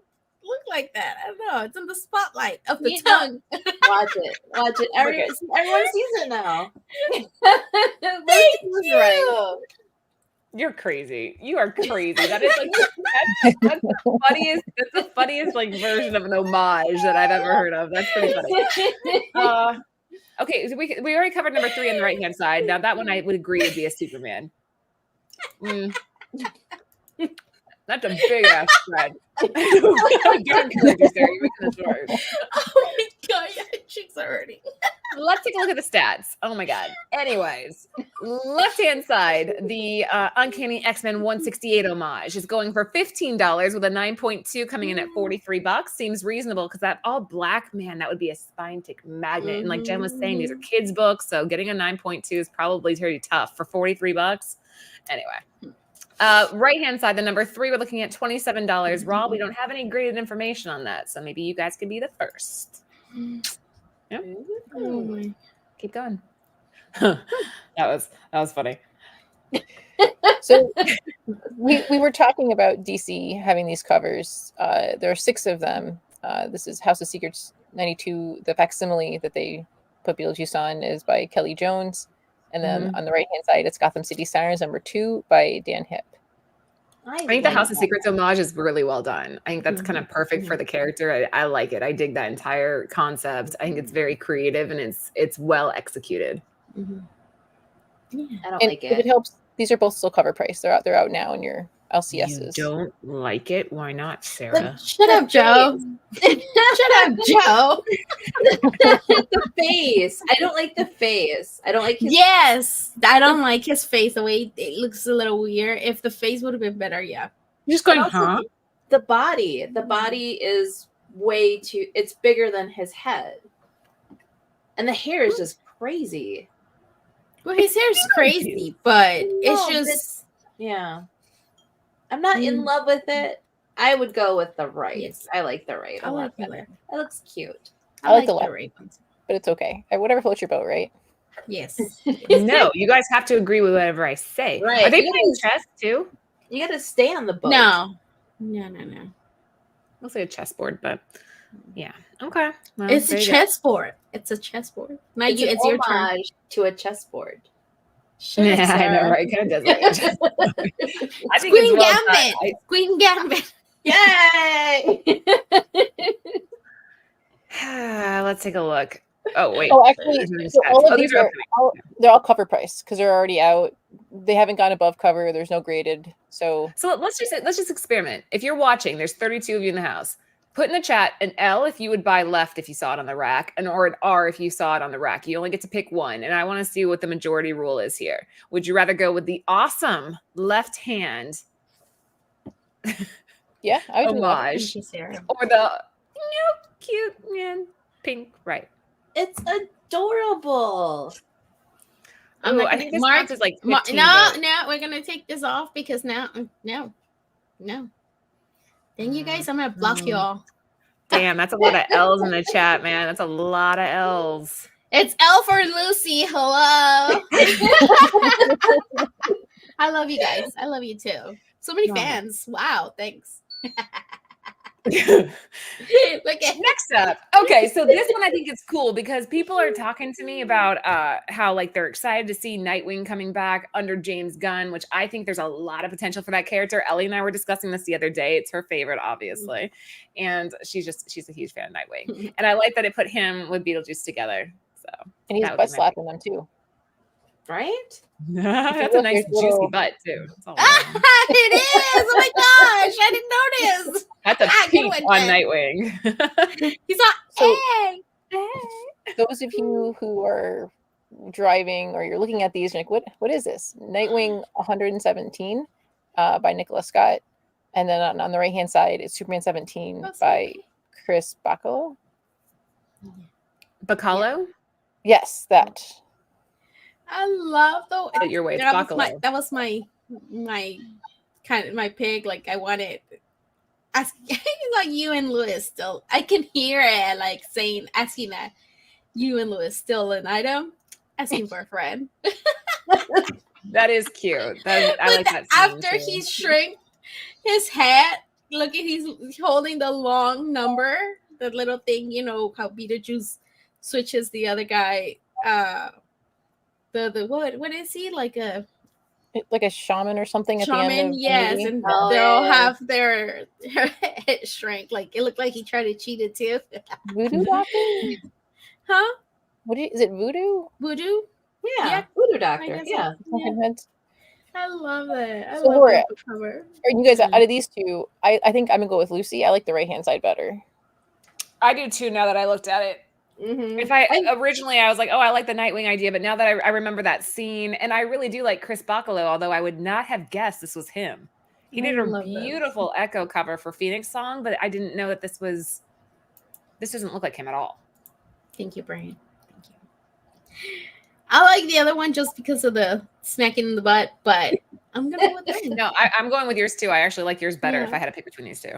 Speaker 2: look like that. I don't know. It's in the spotlight of the
Speaker 3: You know-
Speaker 2: tongue.
Speaker 3: Watch it. Everyone sees it now.
Speaker 2: Thank
Speaker 3: Lucy was right.
Speaker 2: you.
Speaker 1: You're crazy. You are crazy. That is like that's the funniest like version of an homage that I've ever heard of. That's pretty funny. Okay, so we already covered number 3 on the right hand side. Now that one I would agree would be a Superman. That's a big ass spread. You're making this worse.
Speaker 2: Oh my god, your cheeks are hurting.
Speaker 1: Let's take a look at the stats. Oh my god. Anyways, left-hand side, the Uncanny X-Men 168 homage is going for $15 with a 9.2 coming in at $43. Seems reasonable because that all black, man, that would be a spine tick magnet. And like Jen was saying, these are kids' books, so getting a 9.2 is probably pretty tough for $43. Anyway. Right-hand side, the number 3, we're looking at $27 raw. We don't have any graded information on that, so maybe you guys could be the first. Yeah.
Speaker 2: Oh my.
Speaker 1: Keep going. that was funny.
Speaker 4: So we were talking about DC having these covers. There are 6 of them. This is House of Secrets 92. The facsimile that they put Beetlejuice on is by Kelly Jones. And then on the right-hand side, it's Gotham City Sirens number 2 by Dan Hipp.
Speaker 1: I think the House of Secrets homage is really well done. I think that's kind of perfect for the character. I like it. I dig that entire concept. I think it's very creative and it's well executed.
Speaker 2: Yeah.
Speaker 3: I don't
Speaker 4: And
Speaker 3: like
Speaker 4: if it
Speaker 3: it.
Speaker 4: helps, these are both still cover price. They're out now in your LCSs.
Speaker 1: You don't like it? Why not, Sarah?
Speaker 2: Shut up, Joe. Shut up, Joe.
Speaker 3: The face. I don't like the face. I don't like his
Speaker 2: Yes, I don't like his face. The way it looks a little weird. If the face would have been better, yeah.
Speaker 1: You're just going,
Speaker 3: also-
Speaker 1: huh?
Speaker 3: the body. The body is way too it's bigger than his head. And the hair is just crazy.
Speaker 2: Well, his hair is crazy, but it's
Speaker 3: No, but
Speaker 2: just
Speaker 3: yeah. I'm not in love with it. I would go with the right.
Speaker 2: Yes.
Speaker 3: I like the right.
Speaker 2: I
Speaker 3: a
Speaker 2: like
Speaker 3: lot
Speaker 2: the
Speaker 3: better.
Speaker 2: right.
Speaker 3: That looks cute.
Speaker 4: I like the
Speaker 2: the
Speaker 4: left.
Speaker 2: right ones.
Speaker 4: But it's okay. Whatever floats your boat, right?
Speaker 2: Yes.
Speaker 1: No, you guys have to agree with whatever I say.
Speaker 3: Right.
Speaker 1: Are they
Speaker 3: You
Speaker 1: playing
Speaker 3: guys-
Speaker 1: chess too?
Speaker 3: You gotta stay on the boat.
Speaker 2: No.
Speaker 1: I'll say a chessboard, but yeah. Okay. Well,
Speaker 2: It's a
Speaker 1: there you go.
Speaker 2: chessboard. It's a chessboard. Not
Speaker 3: It's
Speaker 2: you.
Speaker 3: an
Speaker 2: It's your turn.
Speaker 3: homage to a chessboard.
Speaker 2: Shut up,
Speaker 1: Yeah, I know,
Speaker 2: Sarah.
Speaker 1: right? Kind of does like a chessboard. I think
Speaker 2: Queen
Speaker 1: it's well done.
Speaker 2: Gambit. Queen Gambit.
Speaker 3: Yay!
Speaker 1: Let's take a look. Oh wait.
Speaker 4: Oh, actually,
Speaker 1: These are the
Speaker 4: so
Speaker 1: stats.
Speaker 4: all of
Speaker 1: Oh,
Speaker 4: these
Speaker 1: these are
Speaker 4: are they're all cover price because they're already out. They haven't gone above cover. There's no graded. So
Speaker 1: So let's just experiment. If you're watching, there's 32 of you in the house. Put in the chat an L if you would buy left if you saw it on the rack, and or an R if you saw it on the rack. You only get to pick one, and I want to see what the majority rule is here. Would you rather go with the awesome left hand
Speaker 4: yeah, I would do left.
Speaker 1: homage
Speaker 2: Thank you, Sarah.
Speaker 1: or the cute man pink right?
Speaker 3: It's adorable.
Speaker 2: I'm
Speaker 1: Ooh,
Speaker 2: not
Speaker 1: I
Speaker 2: gonna,
Speaker 1: think this
Speaker 2: Mark,
Speaker 1: counts as like
Speaker 2: Mark,
Speaker 1: 15
Speaker 2: no,
Speaker 1: votes.
Speaker 2: no, we're gonna take this off because now, no. Thank you guys. I'm gonna block you all.
Speaker 1: Damn, that's a lot of L's in the chat, man. That's a lot of L's.
Speaker 2: It's L for Lucy. Hello. I love you guys. I love you too. So many fans. Wow. Thanks. Look at
Speaker 1: Next up. Okay, so this one I think is cool because people are talking to me about how like they're excited to see Nightwing coming back under James Gunn, which I think there's a lot of potential for that character. Ellie and I were discussing this the other day. It's her favorite, obviously. And she's a huge fan of Nightwing. And I like that it put him with Beetlejuice together. So
Speaker 4: And he's
Speaker 1: that would be
Speaker 4: butt
Speaker 1: my
Speaker 4: slapping them too.
Speaker 3: Right?
Speaker 1: that's a nice juicy
Speaker 4: little-
Speaker 1: butt too. That's all.
Speaker 2: it is. Oh my gosh. I didn't notice.
Speaker 1: That's a
Speaker 2: Good
Speaker 1: peak
Speaker 2: one,
Speaker 1: on
Speaker 2: Jen.
Speaker 1: Nightwing.
Speaker 2: He's not.
Speaker 4: So-
Speaker 2: Hey.
Speaker 4: Those of you who are driving or you're looking at these, you're like, what is this? Nightwing 117 by Nicola Scott. And then on the right hand side, it's Superman 17
Speaker 2: That's
Speaker 4: by Chris Bacalo.
Speaker 1: Bacalo?
Speaker 4: Yes, that.
Speaker 2: I love though.
Speaker 1: Your way, it's
Speaker 2: That was my kind of my pig. Like I wanted. Like you and Lewis still. I can hear it like asking that. You and Lewis still an item. Asking for a friend.
Speaker 1: That is cute. I like that.
Speaker 2: After he shrank his head, look at he's holding the long number, the little thing. You know how Beetlejuice switches the other guy. The what is he like a
Speaker 4: Like a shaman or something at the end
Speaker 2: shaman?
Speaker 4: of the
Speaker 2: Yes,
Speaker 4: movie.
Speaker 2: and
Speaker 3: Oh,
Speaker 2: they'll
Speaker 3: yeah.
Speaker 2: have their head shrink. Like it looked like he tried to cheat it too.
Speaker 4: Voodoo doctor?
Speaker 2: Huh?
Speaker 4: Is it voodoo?
Speaker 2: Voodoo?
Speaker 3: Yeah.
Speaker 2: Yeah.
Speaker 3: Voodoo
Speaker 2: I
Speaker 3: Doctor.
Speaker 2: guess so.
Speaker 3: Yeah.
Speaker 2: Yeah. I love it. I
Speaker 4: So
Speaker 2: love
Speaker 4: Laura,
Speaker 2: the cover.
Speaker 4: Or you guys, out of these two, I think I'm gonna go with Lucy. I like the right hand side better.
Speaker 1: I do too. Now that I looked at it, if I originally I was like, oh, I like the Nightwing idea, but now that I remember that scene, and I really do like Chris Bacalo, although I would not have guessed this was him. He did a
Speaker 2: love this.
Speaker 1: beautiful Echo cover for Phoenix Song, but I didn't know that this doesn't look like him at all.
Speaker 2: Thank you, Brian. Thank you. I like the other one just because of the smacking in the butt, but I'm gonna go with this.
Speaker 1: No, I'm going with yours too. I actually like yours better if
Speaker 2: Yeah.
Speaker 1: I had to pick between these two.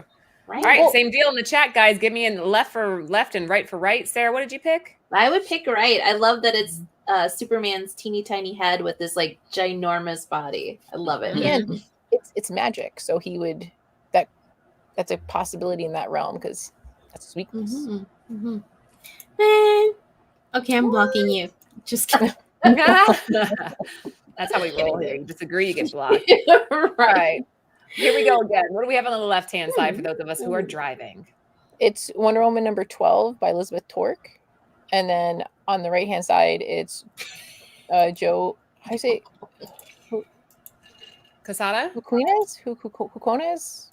Speaker 3: Right.
Speaker 1: All right,
Speaker 4: Well-
Speaker 1: same deal in the chat, guys. Give me a left for left and right for right. Sarah, what did you pick?
Speaker 3: I would pick right. I love that it's Superman's teeny tiny head with this like ginormous body. I love it.
Speaker 4: And it's magic, so he would that's a possibility in that realm because that's his weakness.
Speaker 2: Man. Okay, I'm blocking you. Just kidding.
Speaker 1: That's how we roll here. You disagree, you get blocked. All right. Here we go again. What do we have on the left-hand side for those of us who are driving?
Speaker 4: It's Wonder Woman number 12 by Elizabeth Torque. And then on the right hand side, it's Joe, how do you say
Speaker 1: Casada?
Speaker 4: Huquinez? Huquinez?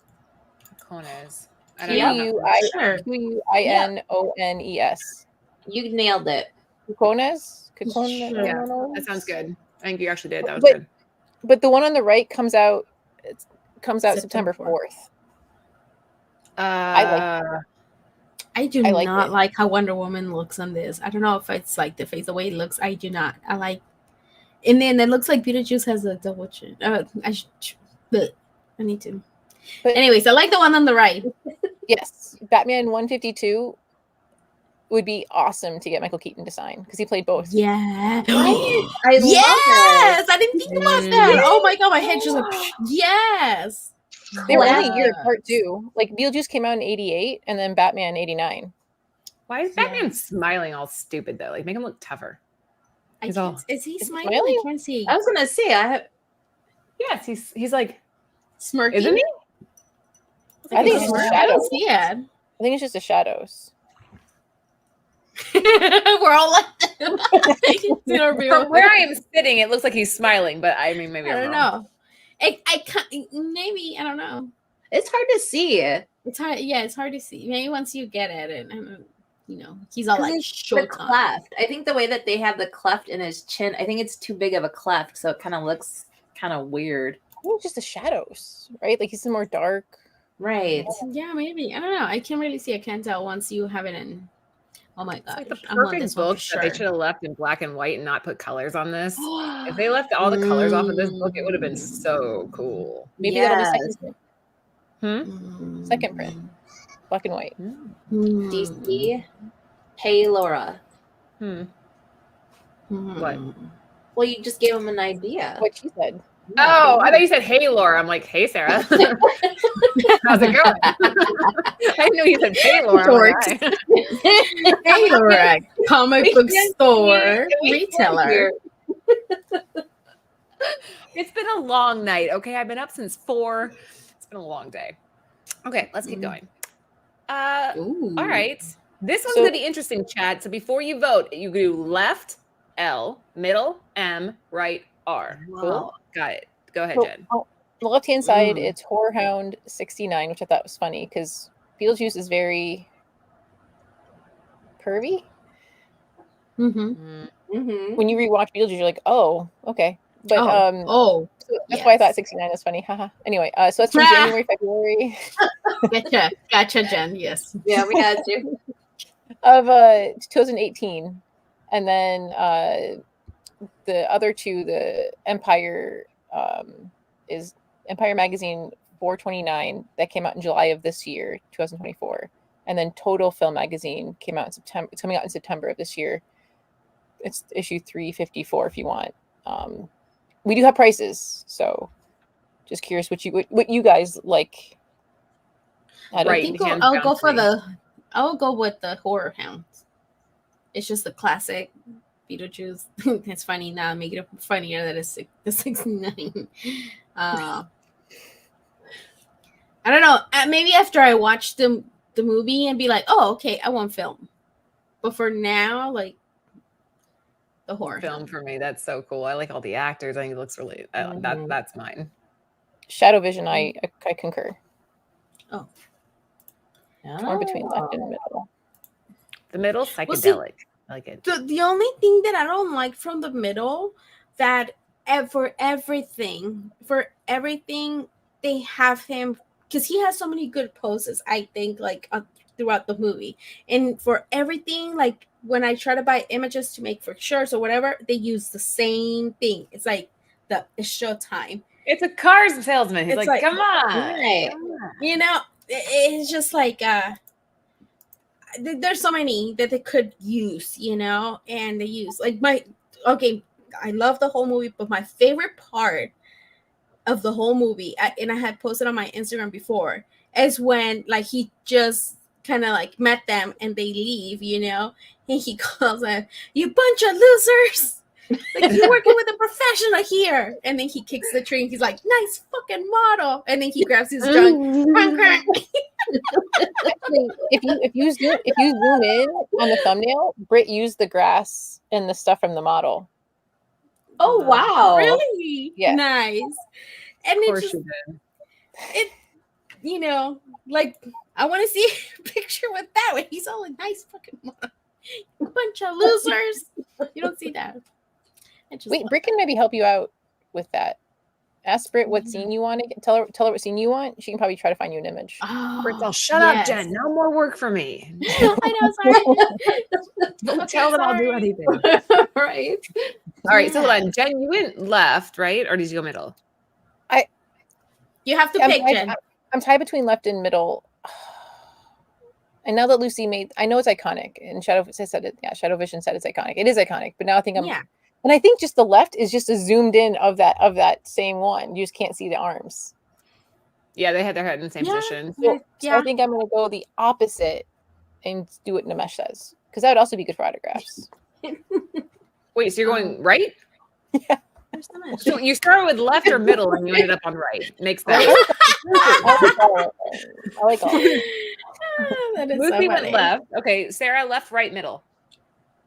Speaker 1: Cones. I don't know.
Speaker 2: Sure.
Speaker 4: Huinones.
Speaker 3: You nailed it.
Speaker 4: Huquinez?
Speaker 1: Yeah, that sounds good. I think you actually did. That was
Speaker 4: But-
Speaker 1: good.
Speaker 4: But the one on the right comes out September 4th.
Speaker 1: I
Speaker 2: I do
Speaker 4: I like
Speaker 2: not
Speaker 4: it.
Speaker 2: like how Wonder Woman looks on this. I don't know if it's like the face, the way it looks. I do not. I like, and then it looks like Beetlejuice has a double chin. But I need to.
Speaker 4: But-
Speaker 2: Anyways, I like the one on the right.
Speaker 4: Yes, Batman 152 would be awesome to get Michael Keaton to sign because he played both.
Speaker 2: Yeah.
Speaker 3: I love
Speaker 2: Yes, I didn't think about that.
Speaker 1: Mm.
Speaker 2: Oh my god, my head just like yes.
Speaker 4: They were only a
Speaker 3: Yes.
Speaker 4: year apart too. Like Beetlejuice came out in 88 and then Batman 89.
Speaker 1: Why is Batman smiling all stupid though? Like make him look tougher.
Speaker 2: I
Speaker 1: He's
Speaker 2: can't,
Speaker 1: all-
Speaker 2: is he
Speaker 4: Is he
Speaker 2: smiling?
Speaker 4: smiling?
Speaker 2: I can't see.
Speaker 3: I was gonna say
Speaker 1: Yes, he's like,
Speaker 2: Smirking.
Speaker 1: isn't he?
Speaker 4: I think it's
Speaker 2: Smirking.
Speaker 4: just
Speaker 2: I don't
Speaker 4: shadows.
Speaker 2: see it.
Speaker 4: I think it's just the shadows.
Speaker 2: We're all like
Speaker 1: From where I am sitting, it looks like he's smiling, but I mean, maybe
Speaker 2: I
Speaker 1: I'm
Speaker 2: don't
Speaker 1: wrong.
Speaker 2: know. I can't, maybe I don't know.
Speaker 3: It's hard to see.
Speaker 2: It's hard. Yeah, it's hard to see. Maybe once you get at it, and he's all like
Speaker 3: The
Speaker 2: short.
Speaker 3: cleft. I think the way that they have the cleft in his chin, I think it's too big of a cleft, so it kind of looks kind of weird.
Speaker 4: I think just the shadows, right? Like he's more dark.
Speaker 3: Right.
Speaker 2: Yeah, maybe. I don't know. I can't really see. I can't tell once you have it in. Oh my god!
Speaker 1: It's like the perfect book that they should have left in black and white and not put colors on this. If they left all the colors off of this book, it would have been so cool.
Speaker 4: Maybe that'll be second print. Second print, black and white.
Speaker 3: DC. Hey, Laura.
Speaker 1: What?
Speaker 3: Well, you just gave him an idea.
Speaker 4: What she said.
Speaker 1: Oh, I thought you said, "Hey, Laura." I'm like, "Hey, Sarah." How's it going? I knew you said, "Hey, Laura." Like,
Speaker 2: Hey, Laura, comic book store retailer.
Speaker 1: It's been a long night. Okay, I've been up since 4. It's been a long day. Okay, let's keep going. All right. This one's gonna be interesting, Chad. So before you vote, you do left L, middle M, right R.
Speaker 3: Wow.
Speaker 1: Cool. Got it. Go ahead, Jen.
Speaker 4: On the left-hand side, it's Horror Hound 69, which I thought was funny because Beetlejuice is very pervy. When you rewatch Beetlejuice, you're like, oh, okay. But so that's why I thought 69 was funny. Haha. Anyway, so that's from January, February.
Speaker 2: Gotcha, Jen. Yes.
Speaker 3: Yeah, we got you.
Speaker 4: Of 2018. And then the other two, the Empire is Empire Magazine 429 that came out in July of this year, 2024. And then Total Film Magazine came out in September. It's coming out in September of this year. It's issue 354 if you want. We do have prices, so just curious what you guys like.
Speaker 1: Right.
Speaker 2: I'll go with the Horror Hounds. It's just the classic Beetlejuice. It's funny now. Make it funnier that it's the 69. I don't know. Maybe after I watch the movie and be like, oh, okay, I want film. But for now, like the horror
Speaker 1: film for me. That's so cool. I like all the actors. I think it looks really. That's mine.
Speaker 4: Shadow Vision. I concur.
Speaker 2: Oh.
Speaker 4: Or between left and middle.
Speaker 1: The middle psychedelic. I like it.
Speaker 2: The only thing that I don't like from the middle that for everything they have him because he has so many good poses. I think like throughout the movie, and for everything like when I try to buy images to make for shirts or whatever, they use the same thing. It's like it's showtime.
Speaker 1: It's a cars salesman. He's like, come on.
Speaker 3: Right.
Speaker 2: You know, it's just like there's so many that they could use, you know, and they use like I love the whole movie, but my favorite part of the whole movie, and I had posted on my Instagram before, is when like he just kind of like met them and they leave, you know, and he calls them, "You bunch of losers." Like, you're working with a professional here. And then he kicks the tree and he's like, "Nice fucking model." And then he grabs his junk.
Speaker 4: if you zoom in on the thumbnail, Britt used the grass and the stuff from the model.
Speaker 3: Oh wow.
Speaker 2: Really?
Speaker 4: Yeah.
Speaker 2: Nice. And
Speaker 1: Of
Speaker 2: it
Speaker 1: course
Speaker 2: just
Speaker 1: you did.
Speaker 2: you know, like I want to see a picture with that when he's all a nice fucking model. Bunch of losers. You don't see that.
Speaker 4: Wait, Britt can maybe help you out with that. Ask Britt what scene you want. Tell her what scene you want. She can probably try to find you an image.
Speaker 2: Oh,
Speaker 1: Britt's all, shut up, Jen. No more work for me.
Speaker 2: I know, sorry.
Speaker 1: Don't tell them I'll do anything.
Speaker 3: Right.
Speaker 1: All right, so hold on. Jen, you went left, right? Or did you go middle?
Speaker 2: You have to pick, Jen.
Speaker 4: I'm tied between left and middle. And now that Lucy I know it's iconic, and Shadow Vision said it's iconic. It is iconic, but now I think and I think just the left is just a zoomed in of that same one. You just can't see the arms.
Speaker 1: Yeah, they had their head in the same position.
Speaker 4: So I think I'm going to go the opposite and do what Namesh says, because that would also be good for autographs.
Speaker 1: Wait, so you're going right?
Speaker 4: Yeah.
Speaker 1: So you started with left or middle, and you ended up on right. Makes sense.
Speaker 4: I like all.
Speaker 2: That is
Speaker 1: Lucy
Speaker 2: so
Speaker 1: went
Speaker 2: funny.
Speaker 1: left. Okay, Sarah, left, right, middle.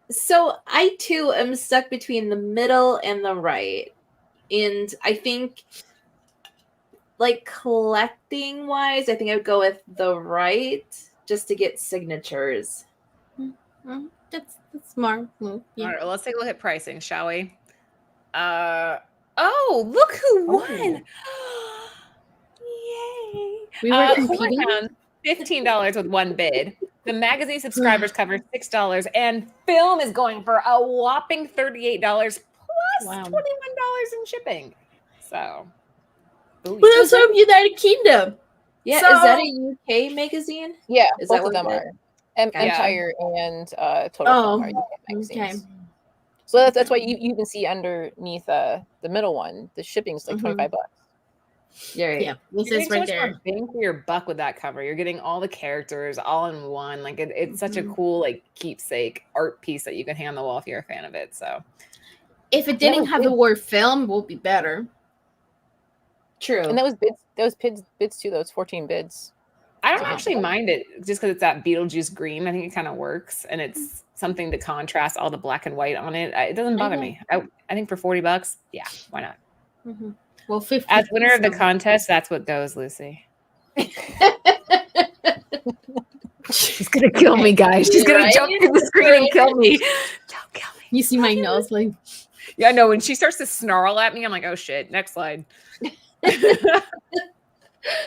Speaker 3: So I too am stuck between the middle and the right. And I think like collecting wise, I think I would go with the right just to get signatures.
Speaker 2: That's smart move.
Speaker 1: All
Speaker 2: Yeah.
Speaker 1: right, well, let's take a look at pricing, shall we? Oh, look who won! Yay!
Speaker 2: We were competing?
Speaker 1: Homehound, $15 with one bid. The magazine subscribers cover $6, and film is going for a whopping $38 plus $21 in shipping. So,
Speaker 2: But that's from United Kingdom.
Speaker 3: Yeah,
Speaker 2: So-
Speaker 3: is that a UK magazine?
Speaker 4: Yeah,
Speaker 3: Is
Speaker 4: both
Speaker 3: that
Speaker 4: of
Speaker 3: what
Speaker 4: them
Speaker 3: it
Speaker 4: are.
Speaker 3: Gotcha.
Speaker 4: Empire and Total
Speaker 2: Oh,
Speaker 4: Film are UK magazines.
Speaker 2: okay.
Speaker 4: So that's why you even see underneath the middle one, the shipping's like $25.
Speaker 3: You're right.
Speaker 2: Yeah, this
Speaker 1: You're
Speaker 2: is
Speaker 1: getting
Speaker 2: right
Speaker 1: so much
Speaker 2: there.
Speaker 1: more bang for your buck with that cover. You're getting all the characters all in one. Like it's such a cool like keepsake art piece that you can hang on the wall if you're a fan of it. So
Speaker 2: If it didn't have the word film, would be better.
Speaker 3: True.
Speaker 4: And that was bids. That was bids too. Those 14 bids.
Speaker 1: I don't actually mind it just because it's that Beetlejuice green. I think it kind of works, and it's something to contrast all the black and white on it. It doesn't bother me. I think for $40, yeah, why not?
Speaker 2: Well, 50.
Speaker 1: As winner of the contest, that's what goes, Lucy. She's gonna kill me, guys. She's gonna jump through the screen and kill me. Don't kill me.
Speaker 2: You see my nose, like
Speaker 1: Yeah, no. When she starts to snarl at me, I'm like, oh shit. Next slide.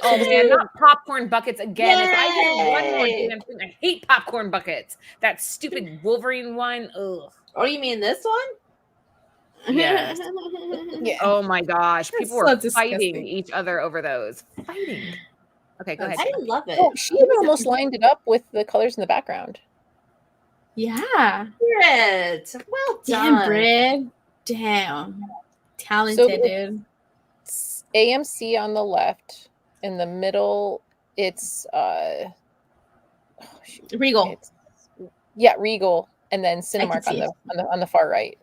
Speaker 1: Oh man, not popcorn buckets again. If I hear one more damn thing, I hate popcorn buckets. That stupid Wolverine one. Ugh.
Speaker 3: Oh, you mean this one?
Speaker 1: Yes.
Speaker 4: Yeah.
Speaker 1: Oh my gosh.
Speaker 2: That's
Speaker 1: People
Speaker 2: so
Speaker 1: were
Speaker 2: disgusting.
Speaker 1: fighting each other over those. Fighting. Okay, go ahead.
Speaker 3: I love it.
Speaker 4: Oh, she even almost lined it up with the colors in the background.
Speaker 2: yeah.
Speaker 3: Spirit. Well
Speaker 2: Damn,
Speaker 3: done.
Speaker 2: Brid. Damn. Talented, dude.
Speaker 4: It's AMC on the left. In the middle, it's
Speaker 2: Regal.
Speaker 4: Regal, and then Cinemark
Speaker 2: see
Speaker 4: on the far right.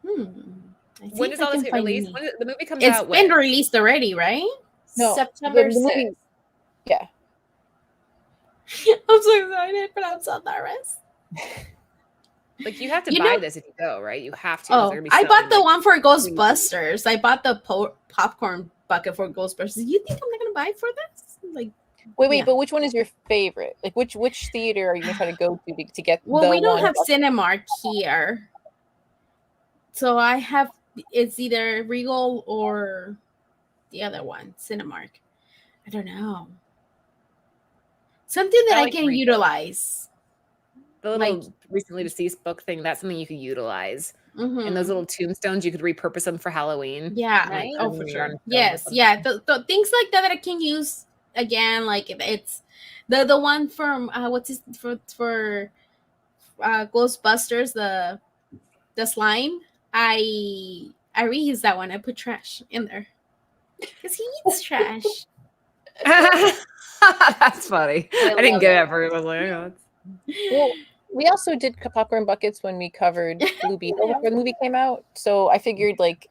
Speaker 1: When does all this get released? When the movie comes
Speaker 2: It's
Speaker 1: out?
Speaker 2: been
Speaker 1: When?
Speaker 2: released already, right?
Speaker 4: No,
Speaker 3: September
Speaker 4: the movie-
Speaker 3: 6th.
Speaker 4: Yeah.
Speaker 2: I'm so excited, but I'm so nervous.
Speaker 1: Like you have to
Speaker 2: You
Speaker 1: buy
Speaker 2: know-
Speaker 1: this if you go, right? You have to. 'cause
Speaker 2: Oh,
Speaker 1: they're gonna be
Speaker 2: I bought
Speaker 1: selling,
Speaker 2: the
Speaker 1: like,
Speaker 2: one for Ghostbusters. I bought the popcorn bucket for Ghostbusters. You think I'm not gonna buy for this? Like,
Speaker 4: Wait,
Speaker 2: Yeah.
Speaker 4: but which one is your favorite? Like, which theater are you gonna try to go to get?
Speaker 2: well,
Speaker 4: the
Speaker 2: we don't
Speaker 4: one
Speaker 2: have
Speaker 4: bucket?
Speaker 2: Cinemark here, so I have it's either Regal or the other one, Cinemark. I don't know. Something that
Speaker 1: I
Speaker 2: I,
Speaker 1: like
Speaker 2: can
Speaker 1: Regal.
Speaker 2: utilize.
Speaker 1: the little
Speaker 2: like-
Speaker 1: recently deceased book thing. That's something you could utilize.
Speaker 2: Mhm.
Speaker 1: And those little tombstones, you could repurpose them for Halloween.
Speaker 2: Yeah.
Speaker 3: Nice.
Speaker 2: Oh,
Speaker 1: Put
Speaker 2: for
Speaker 1: them
Speaker 2: sure.
Speaker 1: on film or
Speaker 2: Yes.
Speaker 1: something.
Speaker 2: Yeah. The things like that I can use again. Like it's the one from what's his for Ghostbusters, the slime. I reused that one. I put trash in there because he eats trash.
Speaker 1: That's funny. I didn't
Speaker 3: love
Speaker 1: get it
Speaker 3: it.
Speaker 1: at first. I was like, oh,
Speaker 4: Well, we also did popcorn buckets when we covered Blue Beetle before the movie came out. So I figured, like,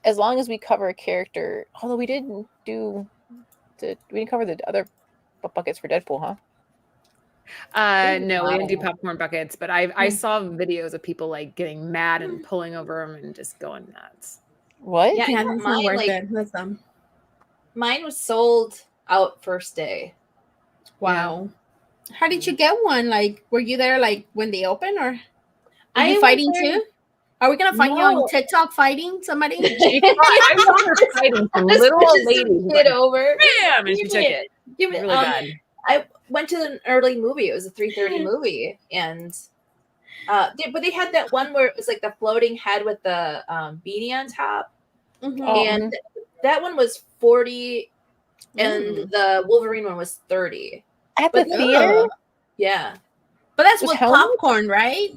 Speaker 4: as long as we cover a character, although we didn't cover the other buckets for Deadpool, huh?
Speaker 1: no, we didn't do popcorn buckets, but I saw videos of people like getting mad and pulling over them and just going nuts.
Speaker 4: What?
Speaker 3: Yeah,
Speaker 2: Yeah,
Speaker 3: I got
Speaker 2: that's not
Speaker 3: mine,
Speaker 2: worth
Speaker 3: like,
Speaker 2: it. That's them.
Speaker 3: Mine was sold out first day.
Speaker 2: Wow. How did you get one? Like, were you there like when they opened, or are you
Speaker 3: was
Speaker 2: fighting
Speaker 3: there-
Speaker 2: too? Are we gonna find you
Speaker 3: No.
Speaker 2: on TikTok fighting somebody?
Speaker 1: I saw her fighting some little old
Speaker 3: Just
Speaker 1: lady.
Speaker 3: to get over.
Speaker 1: Bam! And she took it.
Speaker 3: Give me,
Speaker 1: Really bad.
Speaker 3: I went to an early movie. It was a 3:30 movie, and but they had that one where it was like the floating head with the beanie on top,
Speaker 2: Mhm.
Speaker 3: and that one was 40, and
Speaker 2: Mm.
Speaker 3: the Wolverine one was 30.
Speaker 4: At the
Speaker 3: But-
Speaker 4: theater?
Speaker 3: Yeah,
Speaker 2: But that's
Speaker 4: Was
Speaker 2: with
Speaker 4: helmet?
Speaker 2: popcorn, right?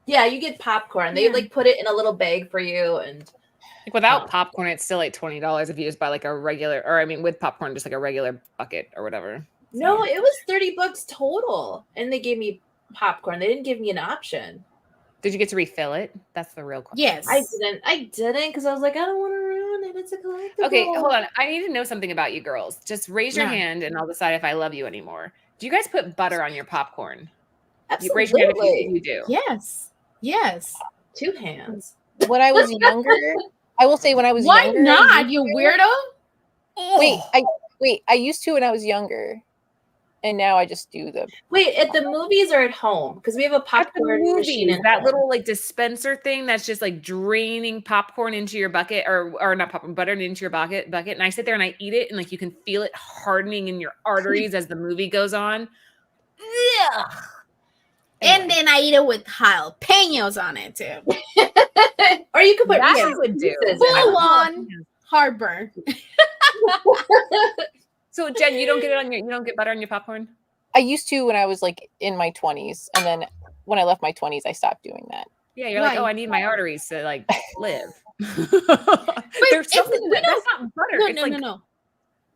Speaker 3: yeah. You get popcorn. They
Speaker 2: Yeah.
Speaker 3: like put it in a little bag for you, and
Speaker 1: Like without
Speaker 3: Oh.
Speaker 1: popcorn, it's still like $20 if you just buy like a regular, or I mean, with popcorn, just like a regular bucket or whatever.
Speaker 3: no, it was $30 total, and they gave me popcorn. They didn't give me an option.
Speaker 1: Did you get to refill it? That's the real question.
Speaker 2: Yes.
Speaker 3: I didn't because I was like, I don't want to ruin it. It's a collectible.
Speaker 1: Okay, hold on. I need to know something about you girls. Just raise your
Speaker 2: Yeah.
Speaker 1: hand and I'll decide if I love you anymore. Do you guys put butter on your popcorn? You
Speaker 3: Absolutely.
Speaker 1: raise your hand if you do.
Speaker 2: Yes. Yes.
Speaker 3: 2 hands.
Speaker 4: When I was younger, I will say when I was
Speaker 2: Why
Speaker 4: younger.
Speaker 2: not, you weirdo?
Speaker 4: Wait, I used to when I was younger. And now I just do the.
Speaker 3: Wait, at the movies or at home? Because we have a
Speaker 1: At the
Speaker 3: popcorn machine.
Speaker 1: movies,
Speaker 3: At
Speaker 1: that
Speaker 3: home.
Speaker 1: little like dispenser thing that's just like draining popcorn into your bucket, or not popcorn, butter into your bucket. And I sit there and I eat it, and like you can feel it hardening in your arteries as the movie goes on. Ugh.
Speaker 2: And then I eat it with jalapenos on it too.
Speaker 3: Or you could put
Speaker 1: That I
Speaker 3: Reese's
Speaker 1: would do.
Speaker 3: Pieces in
Speaker 2: Full
Speaker 3: it.
Speaker 2: on heartburn.
Speaker 1: So Jen, you don't get butter on your popcorn?
Speaker 4: I used to when I was like in my 20s, and then when I left my 20s, I stopped doing that.
Speaker 1: Yeah, you're like,
Speaker 2: Why?
Speaker 1: oh, I need my arteries to like live.
Speaker 2: But
Speaker 1: There's something that's not butter.
Speaker 2: No,
Speaker 1: It's
Speaker 2: no,
Speaker 1: like,
Speaker 2: no.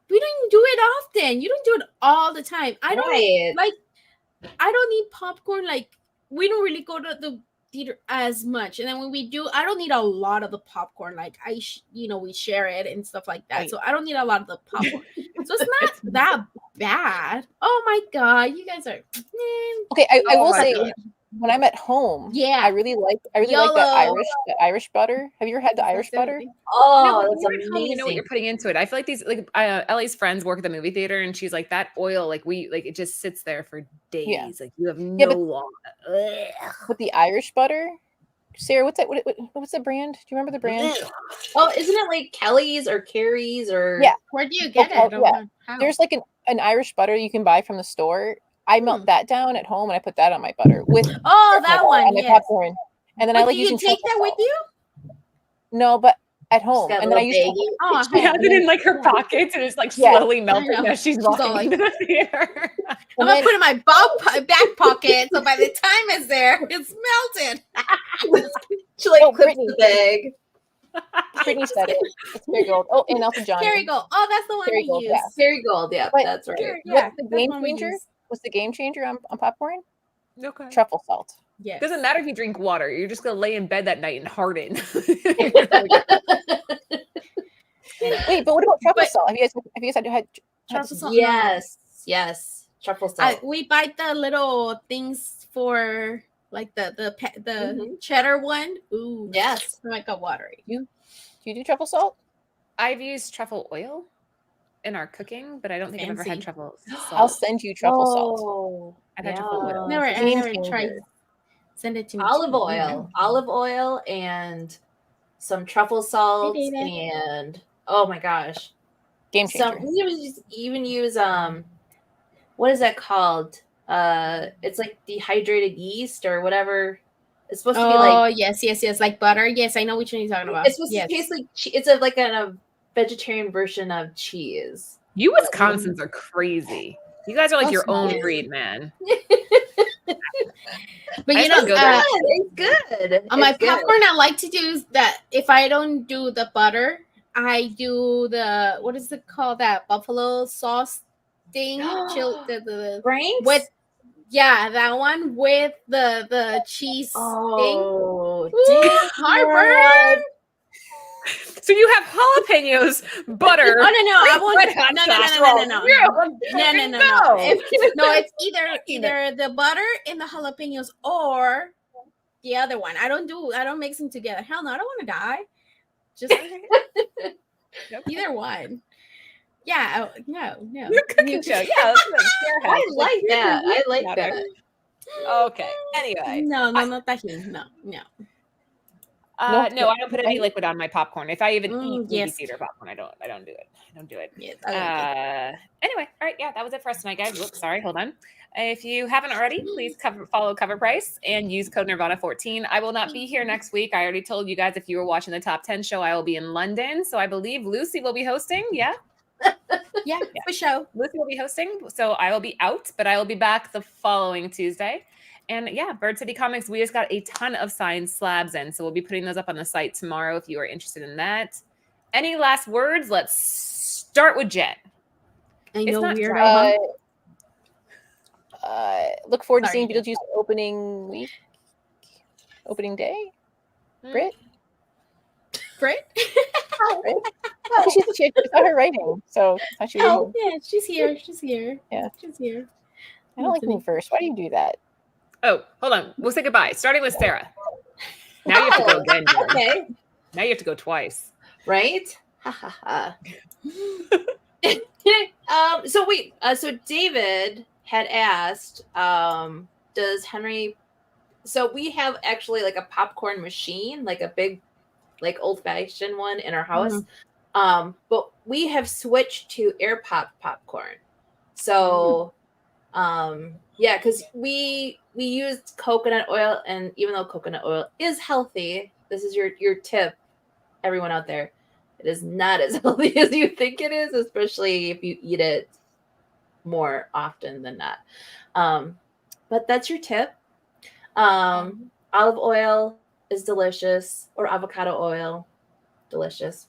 Speaker 2: We don't do it often. You don't do it all the time. I don't
Speaker 3: Right.
Speaker 2: like. I don't eat popcorn. Like we don't really go to the theater as much, and then when we do, I don't need a lot of the popcorn. Like we share it and stuff like that.
Speaker 4: Right.
Speaker 2: So I don't need a lot of the popcorn. So it's not that bad. Oh my god, you guys are.
Speaker 4: Okay, I
Speaker 1: Oh
Speaker 4: will
Speaker 1: my
Speaker 4: say
Speaker 1: God.
Speaker 4: when I'm at home,
Speaker 2: Yeah.
Speaker 4: I really like
Speaker 2: YOLO.
Speaker 4: the Irish butter. Have you ever had the Irish butter?
Speaker 3: Oh,
Speaker 1: No,
Speaker 3: that's
Speaker 1: when you're at home,
Speaker 3: amazing.
Speaker 1: you know what you're putting into it. I feel like these like Ellie's friends work at the movie theater, and she's like that oil, like it just sits there for days.
Speaker 4: Yeah.
Speaker 1: Like you have
Speaker 4: Yeah,
Speaker 1: no
Speaker 4: but-
Speaker 1: law.
Speaker 4: With the Irish butter, Sarah, what's that? What's the brand? Do you remember the brand?
Speaker 3: Oh, isn't it like Kelly's or Carrie's or?
Speaker 4: Yeah.
Speaker 2: Where do you get it?
Speaker 4: Oh,
Speaker 2: I don't
Speaker 4: yeah.
Speaker 2: know how.
Speaker 4: There's like an Irish butter you can buy from the store. I melt that down at home and I put that on my butter with
Speaker 2: that one.
Speaker 4: and my
Speaker 2: Yes.
Speaker 4: popcorn. And then I
Speaker 2: But
Speaker 4: like
Speaker 2: do you
Speaker 4: using
Speaker 2: take
Speaker 4: truffle
Speaker 2: that with
Speaker 4: salt.
Speaker 2: you?
Speaker 4: No, but at home.
Speaker 3: Got a
Speaker 4: And then I
Speaker 3: little
Speaker 4: use
Speaker 3: baggie.
Speaker 2: Oh,
Speaker 1: She has it in like her pockets, and it's like
Speaker 4: Yeah.
Speaker 1: slowly melting
Speaker 2: know.
Speaker 1: as she's
Speaker 2: She's all
Speaker 1: walking
Speaker 2: like-
Speaker 1: into the theater.
Speaker 2: I'm
Speaker 4: And
Speaker 2: gonna
Speaker 4: then-
Speaker 2: put it in my back pocket, so by the time it's there, it's melted.
Speaker 3: She like
Speaker 4: Oh,
Speaker 3: clips
Speaker 4: Brittany.
Speaker 3: the bag.
Speaker 4: Brittany said it. It's Marigold. Oh, and Elton John.
Speaker 2: Kerrygold. Oh, that's the one we
Speaker 4: Kerrygold,
Speaker 2: use.
Speaker 4: yeah.
Speaker 3: Marigold, yeah,
Speaker 4: But-
Speaker 3: that's right.
Speaker 2: Yeah,
Speaker 4: What's the
Speaker 2: that's
Speaker 4: game
Speaker 2: one we
Speaker 4: changer?
Speaker 2: use.
Speaker 4: What's the game changer on popcorn?
Speaker 1: Okay.
Speaker 4: Truffle salt.
Speaker 2: Yes.
Speaker 1: Doesn't matter if you drink water. You're just gonna lay in bed that night and harden.
Speaker 4: Wait, but what about truffle
Speaker 2: But-
Speaker 4: salt? Have you guys had
Speaker 2: Truffle salt.
Speaker 3: Yes, truffle salt.
Speaker 2: We buy the little things for like the
Speaker 3: Mhm.
Speaker 2: cheddar one. Ooh,
Speaker 3: Yes.
Speaker 2: I got watery.
Speaker 4: do you do truffle salt?
Speaker 1: I've used truffle oil in our cooking, but I don't think I've ever had
Speaker 2: Fancy.
Speaker 1: truffle
Speaker 4: I'll
Speaker 1: salt.
Speaker 4: send you truffle salt.
Speaker 3: Oh,
Speaker 1: I've had truffle oil.
Speaker 2: Never, I
Speaker 4: Game
Speaker 2: never tried.
Speaker 4: changer.
Speaker 2: Send it to me.
Speaker 3: Olive
Speaker 2: too.
Speaker 3: oil, and some truffle salt,
Speaker 2: Hey, David.
Speaker 3: and oh my gosh,
Speaker 4: Game
Speaker 3: some
Speaker 4: changer.
Speaker 3: we even use what is that called? It's like dehydrated yeast or whatever. It's supposed to be
Speaker 2: Oh
Speaker 3: like
Speaker 2: yes, like butter. Yes, I know which one you're talking about.
Speaker 3: it's supposed
Speaker 2: Yes.
Speaker 3: to taste like it's a like a vegetarian version of cheese.
Speaker 1: You Wisconsins are crazy. You guys are like
Speaker 2: Oh,
Speaker 1: your own
Speaker 2: smart.
Speaker 1: breed, man.
Speaker 2: But
Speaker 1: I
Speaker 2: you
Speaker 1: still
Speaker 2: know,
Speaker 1: go there.
Speaker 3: It's good.
Speaker 2: on my
Speaker 3: It's good.
Speaker 2: popcorn, I like to do that. If I don't do the butter, I do the what is it called? That buffalo sauce thing. The
Speaker 3: Franks?
Speaker 2: with that one with the cheese thing.
Speaker 3: Oh,
Speaker 2: Ooh, heartburn.
Speaker 1: So you have jalapenos, butter.
Speaker 2: Oh no, I won't.
Speaker 1: red hot
Speaker 2: No. No, it's either the butter and the jalapenos or the other one. I don't mix them together. Hell no, I don't want to die. Just either one. Yeah, no.
Speaker 1: Your cooking show. Yeah, that's like
Speaker 3: I like that. I like
Speaker 1: Butter.
Speaker 3: that.
Speaker 1: Okay. Anyway.
Speaker 2: No, not tajin. No.
Speaker 1: No, I don't put any liquid on my popcorn. If I even eat movie
Speaker 2: yes.
Speaker 1: theater popcorn, I don't do it. I don't do it.
Speaker 2: Yes, I like it.
Speaker 1: Anyway, all right, yeah, that was it for us tonight, guys. Whoops, sorry, hold on. If you haven't already, please follow Cover Price and use code Nirvana14. I will not be here next week. I already told you guys if you were watching the Top 10 show, I will be in London. So I believe Lucy will be hosting. Yeah,
Speaker 2: Yeah, for sure.
Speaker 1: Lucy will be hosting. So I will be out, but I will be back the following Tuesday. And yeah, Bird City Comics, we just got a ton of signed slabs in. So we'll be putting those up on the site tomorrow if you are interested in that. Any last words? Let's start with Jen.
Speaker 2: I
Speaker 1: It's
Speaker 2: know
Speaker 1: not
Speaker 2: weird.
Speaker 1: dry.
Speaker 4: Look forward to
Speaker 2: Sorry.
Speaker 4: seeing Beetlejuice opening day. Britt?
Speaker 2: Brit?
Speaker 4: Oh, she saw her writing, so I thought she was.
Speaker 2: Oh, yeah, she's here.
Speaker 4: Yeah.
Speaker 2: She's here.
Speaker 4: I don't like being first. Why do you do that?
Speaker 1: Oh, hold on. We'll say goodbye. Starting with Sarah. Now you have to go again. Jen.
Speaker 3: Okay.
Speaker 1: Now you have to go twice.
Speaker 3: Right? Ha ha ha. So David had asked, does Henry, so we have actually like a popcorn machine, like a big, like old-fashioned one in our house. But we have switched to air popcorn. So yeah, because we used coconut oil, and even though coconut oil is healthy, this is your tip, everyone out there. It is not as healthy as you think it is, especially if you eat it more often than not. But that's your tip. Olive oil is delicious, or avocado oil, delicious.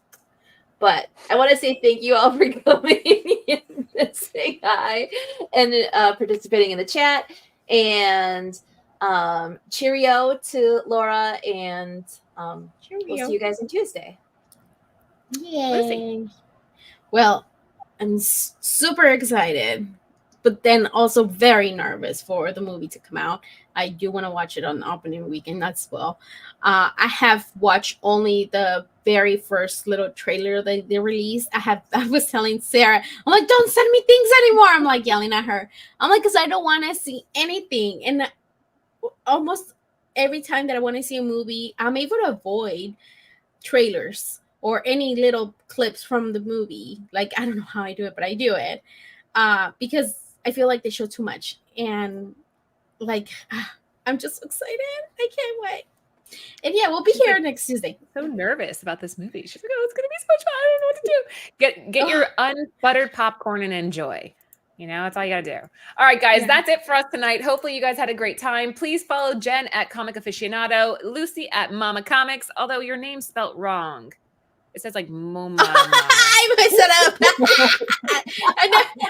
Speaker 3: But I want to say thank you all for coming and saying hi and participating in the chat. And cheerio to Laura, and we'll see you guys on Tuesday.
Speaker 2: Yay. Well, I'm super excited, but then also very nervous for the movie to come out. I do want to watch it on opening weekend as well. I have watched only the very first little trailer that they released. I was telling Sarah, I'm like, don't send me things anymore. I'm like yelling at her. I'm like, because I don't want to see anything. And almost every time that I want to see a movie, I'm able to avoid trailers or any little clips from the movie. Like, I don't know how I do it, but I do it because I feel like they show too much. And like, I'm just excited. I can't wait. And yeah, we'll be here next Tuesday.
Speaker 1: So nervous about this movie. She's like, oh, it's going to be so much fun. I don't know what to do. Get your unbuttered popcorn and enjoy. You know, that's all you got to do. All right, guys, that's it for us tonight. Hopefully you guys had a great time. Please follow Jen at Comic Aficionado, Lucy at Mama Comics, although your name's spelt wrong. It says like Moma.
Speaker 2: I messed it up.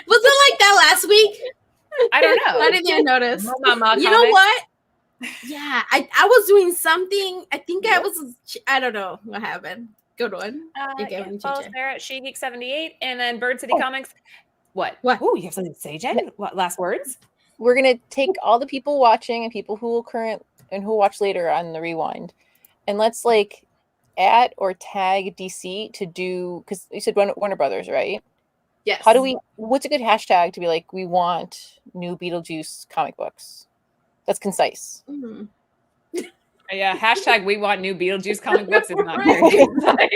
Speaker 2: Was it like that last week?
Speaker 1: I don't know.
Speaker 2: I didn't even notice.
Speaker 1: Mama
Speaker 2: You know what? Yeah, I was doing something. I think I don't know what happened. Good one.
Speaker 1: Follow Sarah at SheGeek78 and then Bird City Comics. What? Oh, you have something to say, Jen? What last words?
Speaker 4: We're gonna take all the people watching and people who will who watch later on the rewind, and let's like add or tag DC to do, because you said Warner Brothers, right?
Speaker 3: Yes.
Speaker 4: What's a good hashtag to be like, we want new Beetlejuice comic books? That's concise.
Speaker 2: Mm-hmm.
Speaker 1: Yeah, hashtag we want new Beetlejuice comic books is not very concise.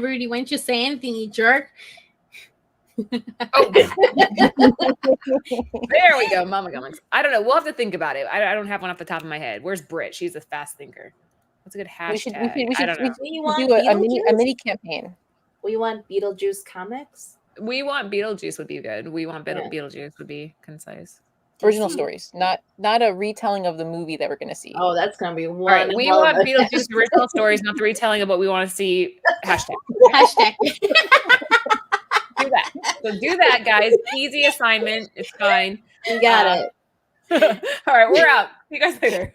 Speaker 2: Rudy, why don't you say anything, you jerk?
Speaker 1: Oh. There we go, Mama Comics. I don't know. We'll have to think about it. I don't have one off the top of my head. Where's Britt? She's a fast thinker. What's a good hashtag?
Speaker 4: We should do
Speaker 3: a
Speaker 4: mini campaign.
Speaker 3: We want Beetlejuice comics.
Speaker 1: We want Beetlejuice would be good. We want Beetlejuice would be concise.
Speaker 4: Original stories, not a retelling of the movie that we're going to see.
Speaker 3: Oh, that's going to be one.
Speaker 1: All right, we want Beetlejuice original stories, not the retelling of what we want to see. Hashtag.
Speaker 2: Hashtag.
Speaker 1: Do that. So do that, guys. Easy assignment. It's fine.
Speaker 3: You got it.
Speaker 1: All right, we're out. See you guys later.